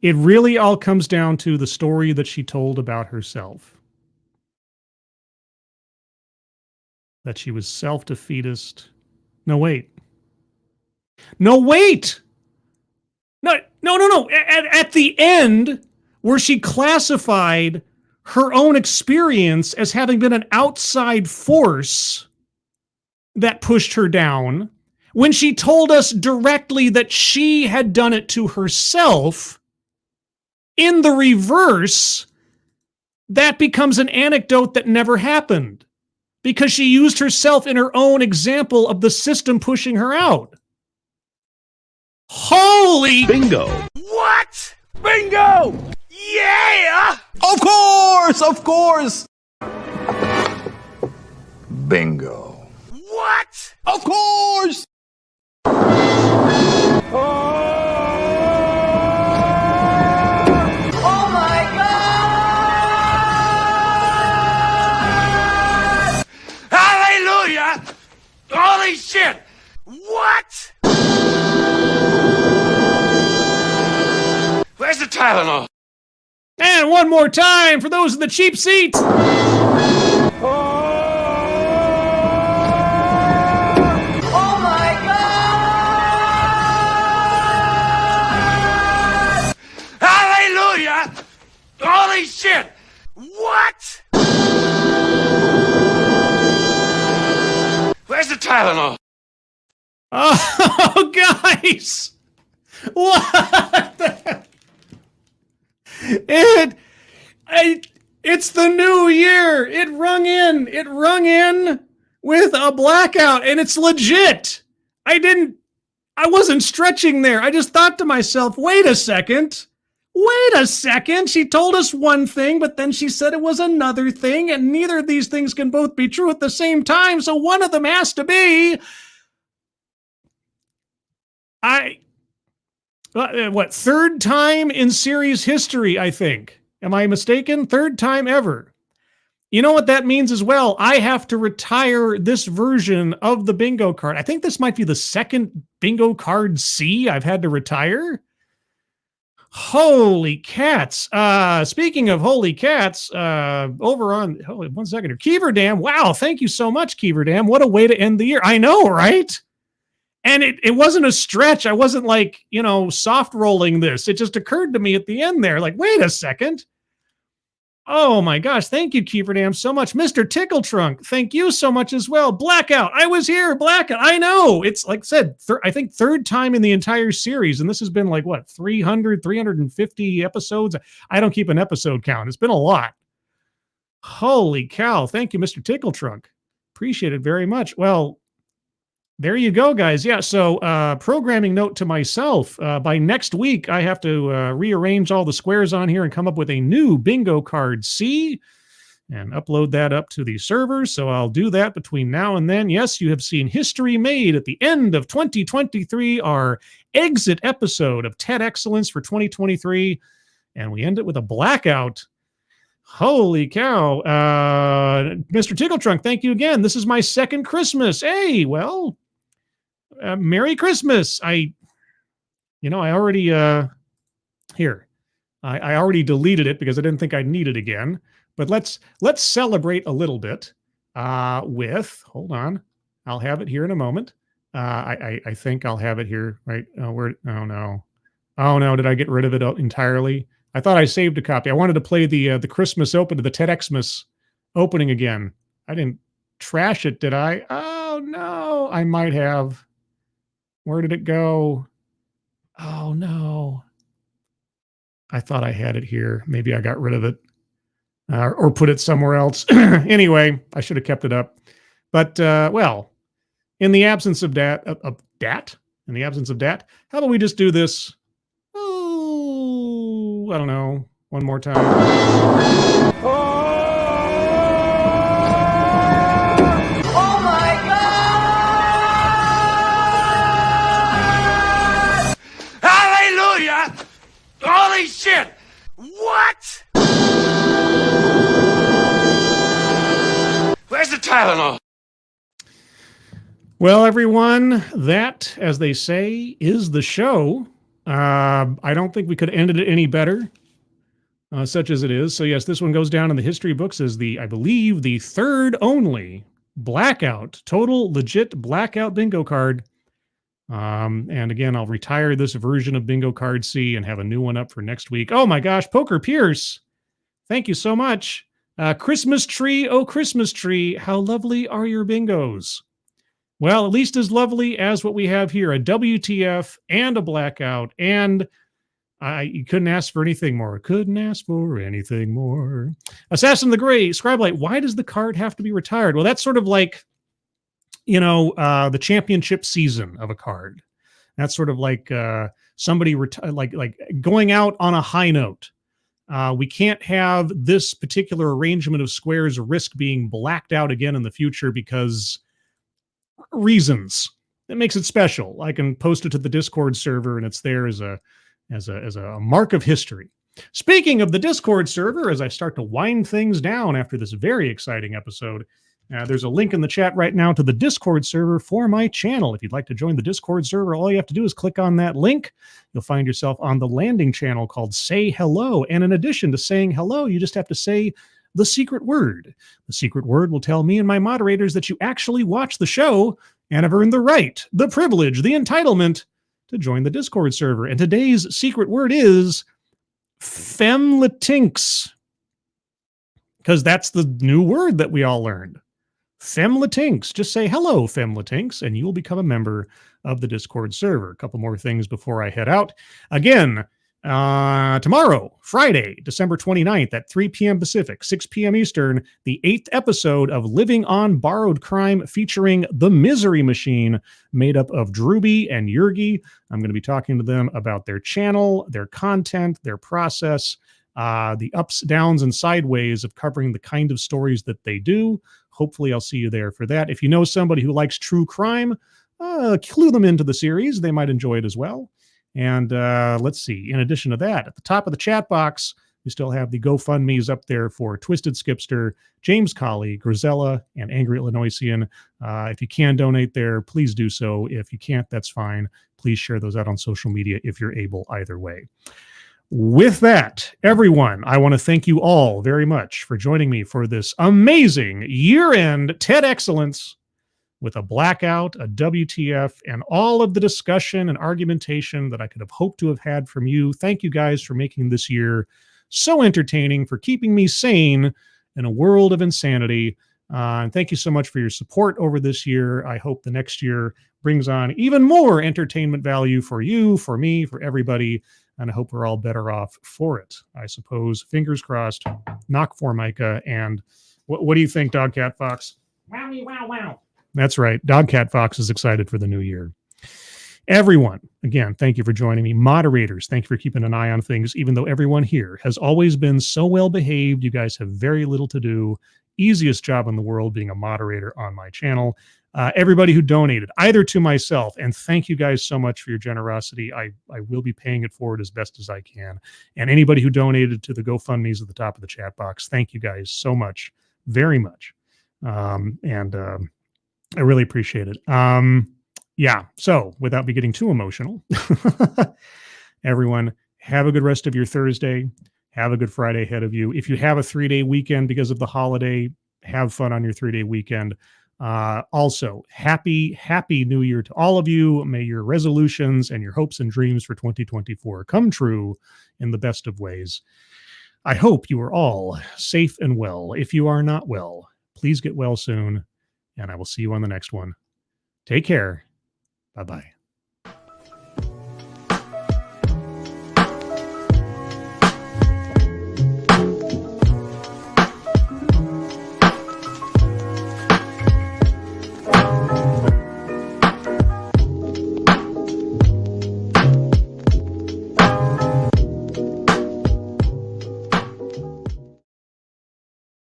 It really all comes down to the story that she told about herself. That she was self-defeatist. No, wait. No. At the end, where she classified her own experience as having been an outside force that pushed her down, when she told us directly that she had done it to herself, in the reverse, that becomes an anecdote that never happened because she used herself in her own example of the system pushing her out. Holy Bingo. What? Bingo! Yeah! Of course. Bingo. What? Of course. Oh my God! Hallelujah! Holy shit! What? Where's the Tylenol? And one more time for those in the cheap seats. Oh my God! Hallelujah! Holy shit! What? Where's the Tylenol? Oh, guys. What the... It's the new year. It rung in with a blackout, and it's legit. I wasn't stretching there. I just thought to myself, wait a second. She told us one thing, but then she said it was another thing, and neither of these things can both be true at the same time, so one of them has to be. Third time in series history, I think. Am I mistaken? Third time ever. You know what that means as well? I have to retire this version of the bingo card. I think this might be the second bingo card C I've had to retire. Holy cats. Speaking of holy cats, over on, hold on 1 second here. Keeverdam. Wow, thank you so much, Keeverdam. What a way to end the year. I know, right? And it wasn't a stretch. I wasn't like, soft rolling this. It just occurred to me at the end there, like, wait a second. Oh my gosh. Thank you, Keeperdam, so much. Mr. Tickletrunk, thank you so much as well. Blackout. I was here. Blackout. I know. It's like I said, I think third time in the entire series. And this has been like, what, 350 episodes? I don't keep an episode count. It's been a lot. Holy cow. Thank you, Mr. Tickletrunk. Appreciate it very much. Well, there you go, guys. Yeah, so programming note to myself. By next week, I have to rearrange all the squares on here and come up with a new bingo card C and upload that up to the server. So I'll do that between now and then. Yes, you have seen history made at the end of 2023, our exit episode of TED Excellence for 2023. And we end it with a blackout. Holy cow. Mr. Tickletrunk, thank you again. This is my second Christmas. Hey, well, Merry Christmas. I already, here, I already deleted it because I didn't think I'd need it again. But let's celebrate a little bit with, hold on, I'll have it here in a moment. I think I'll have it here, right? Oh no, did I get rid of it entirely? I thought I saved a copy. I wanted to play the Christmas open to the TEDxmas opening again. I didn't trash it, did I? Oh no, I might have. Where did it go? Oh no. I thought I had it here. Maybe I got rid of it or put it somewhere else. Anyway, I should have kept it up. But well, in the absence of that, how about we just do this? Oh, I don't know. One more time. Oh my God! Hallelujah! Holy shit! What? Where's the Tylenol? Well, everyone, that, as they say, is the show. I don't think we could have ended it any better, such as it is. So yes, this one goes down in the history books as I believe, the third only blackout, total legit blackout bingo card. And again, I'll retire this version of bingo card C and have a new one up for next week. Oh my gosh, Poker Pierce, thank you so much. Christmas tree, oh Christmas tree, how lovely are your bingos? Well, at least as lovely as what we have here, a WTF and a blackout, and you couldn't ask for anything more. Couldn't ask for anything more. Assassin of the Gray, Scribelight, why does the card have to be retired? Well, that's sort of like, the championship season of a card. That's sort of like somebody like going out on a high note. We can't have this particular arrangement of squares risk being blacked out again in the future because reasons. It makes it special. I can post it to the Discord server and it's there as a mark of history. Speaking of the Discord server, as I start to wind things down after this very exciting episode, there's a link in the chat right now to the Discord server for my channel. If you'd like to join the Discord server, all you have to do is click on that link. You'll find yourself on the landing channel called Say Hello. And in addition to saying hello, you just have to say the secret word. The secret word will tell me and my moderators that you actually watch the show and have earned the right, the privilege, the entitlement to join the Discord server. And today's secret word is femlatinx, because that's the new word that we all learned. Femlatinx. Just say hello, femlatinx, and you will become a member of the Discord server. A couple more things before I head out. Again, tomorrow, Friday, December 29th at 3 p.m. Pacific, 6 p.m. Eastern, the 8th episode of Living on Borrowed Crime featuring The Misery Machine, made up of Drewby and Yurgi. I'm going to be talking to them about their channel, their content, their process, the ups, downs, and sideways of covering the kind of stories that they do. Hopefully I'll see you there for that. If you know somebody who likes true crime, clue them into the series. They might enjoy it as well. And let's see, in addition to that, at the top of the chat box, we still have the GoFundMe's up there for Twisted Skipster, James Colley, Grisella, and Angry Illinoisian. If you can donate there, please do so. If you can't, that's fine. Please share those out on social media if you're able, either way. With that, everyone, I want to thank you all very much for joining me for this amazing year-end TED Excellence. with a blackout, a WTF, and all of the discussion and argumentation that I could have hoped to have had from you. Thank you guys for making this year so entertaining, for keeping me sane in a world of insanity. And thank you so much for your support over this year. I hope the next year brings on even more entertainment value for you, for me, for everybody. And I hope we're all better off for it. I suppose, fingers crossed, knock Formica. And what do you think, Dog Cat Fox? Wowie, wow, wow. That's right. Dog Cat Fox is excited for the new year. Everyone, again, thank you for joining me. Moderators, thank you for keeping an eye on things, even though everyone here has always been so well behaved. You guys have very little to do. Easiest job in the world being a moderator on my channel. Everybody who donated, either to myself, and thank you guys so much for your generosity. I will be paying it forward as best as I can. And anybody who donated to the GoFundMe's at the top of the chat box, thank you guys so much, very much. I really appreciate it. Yeah, so without me getting too emotional, everyone, have a good rest of your Thursday. Have a good Friday ahead of you. If you have a 3-day weekend because of the holiday, have fun on your 3-day weekend. Also, happy New Year to all of you. May your resolutions and your hopes and dreams for 2024 come true in the best of ways. I hope you are all safe and well. If you are not well, please get well soon, and I will see you on the next one. Take care. Bye-bye.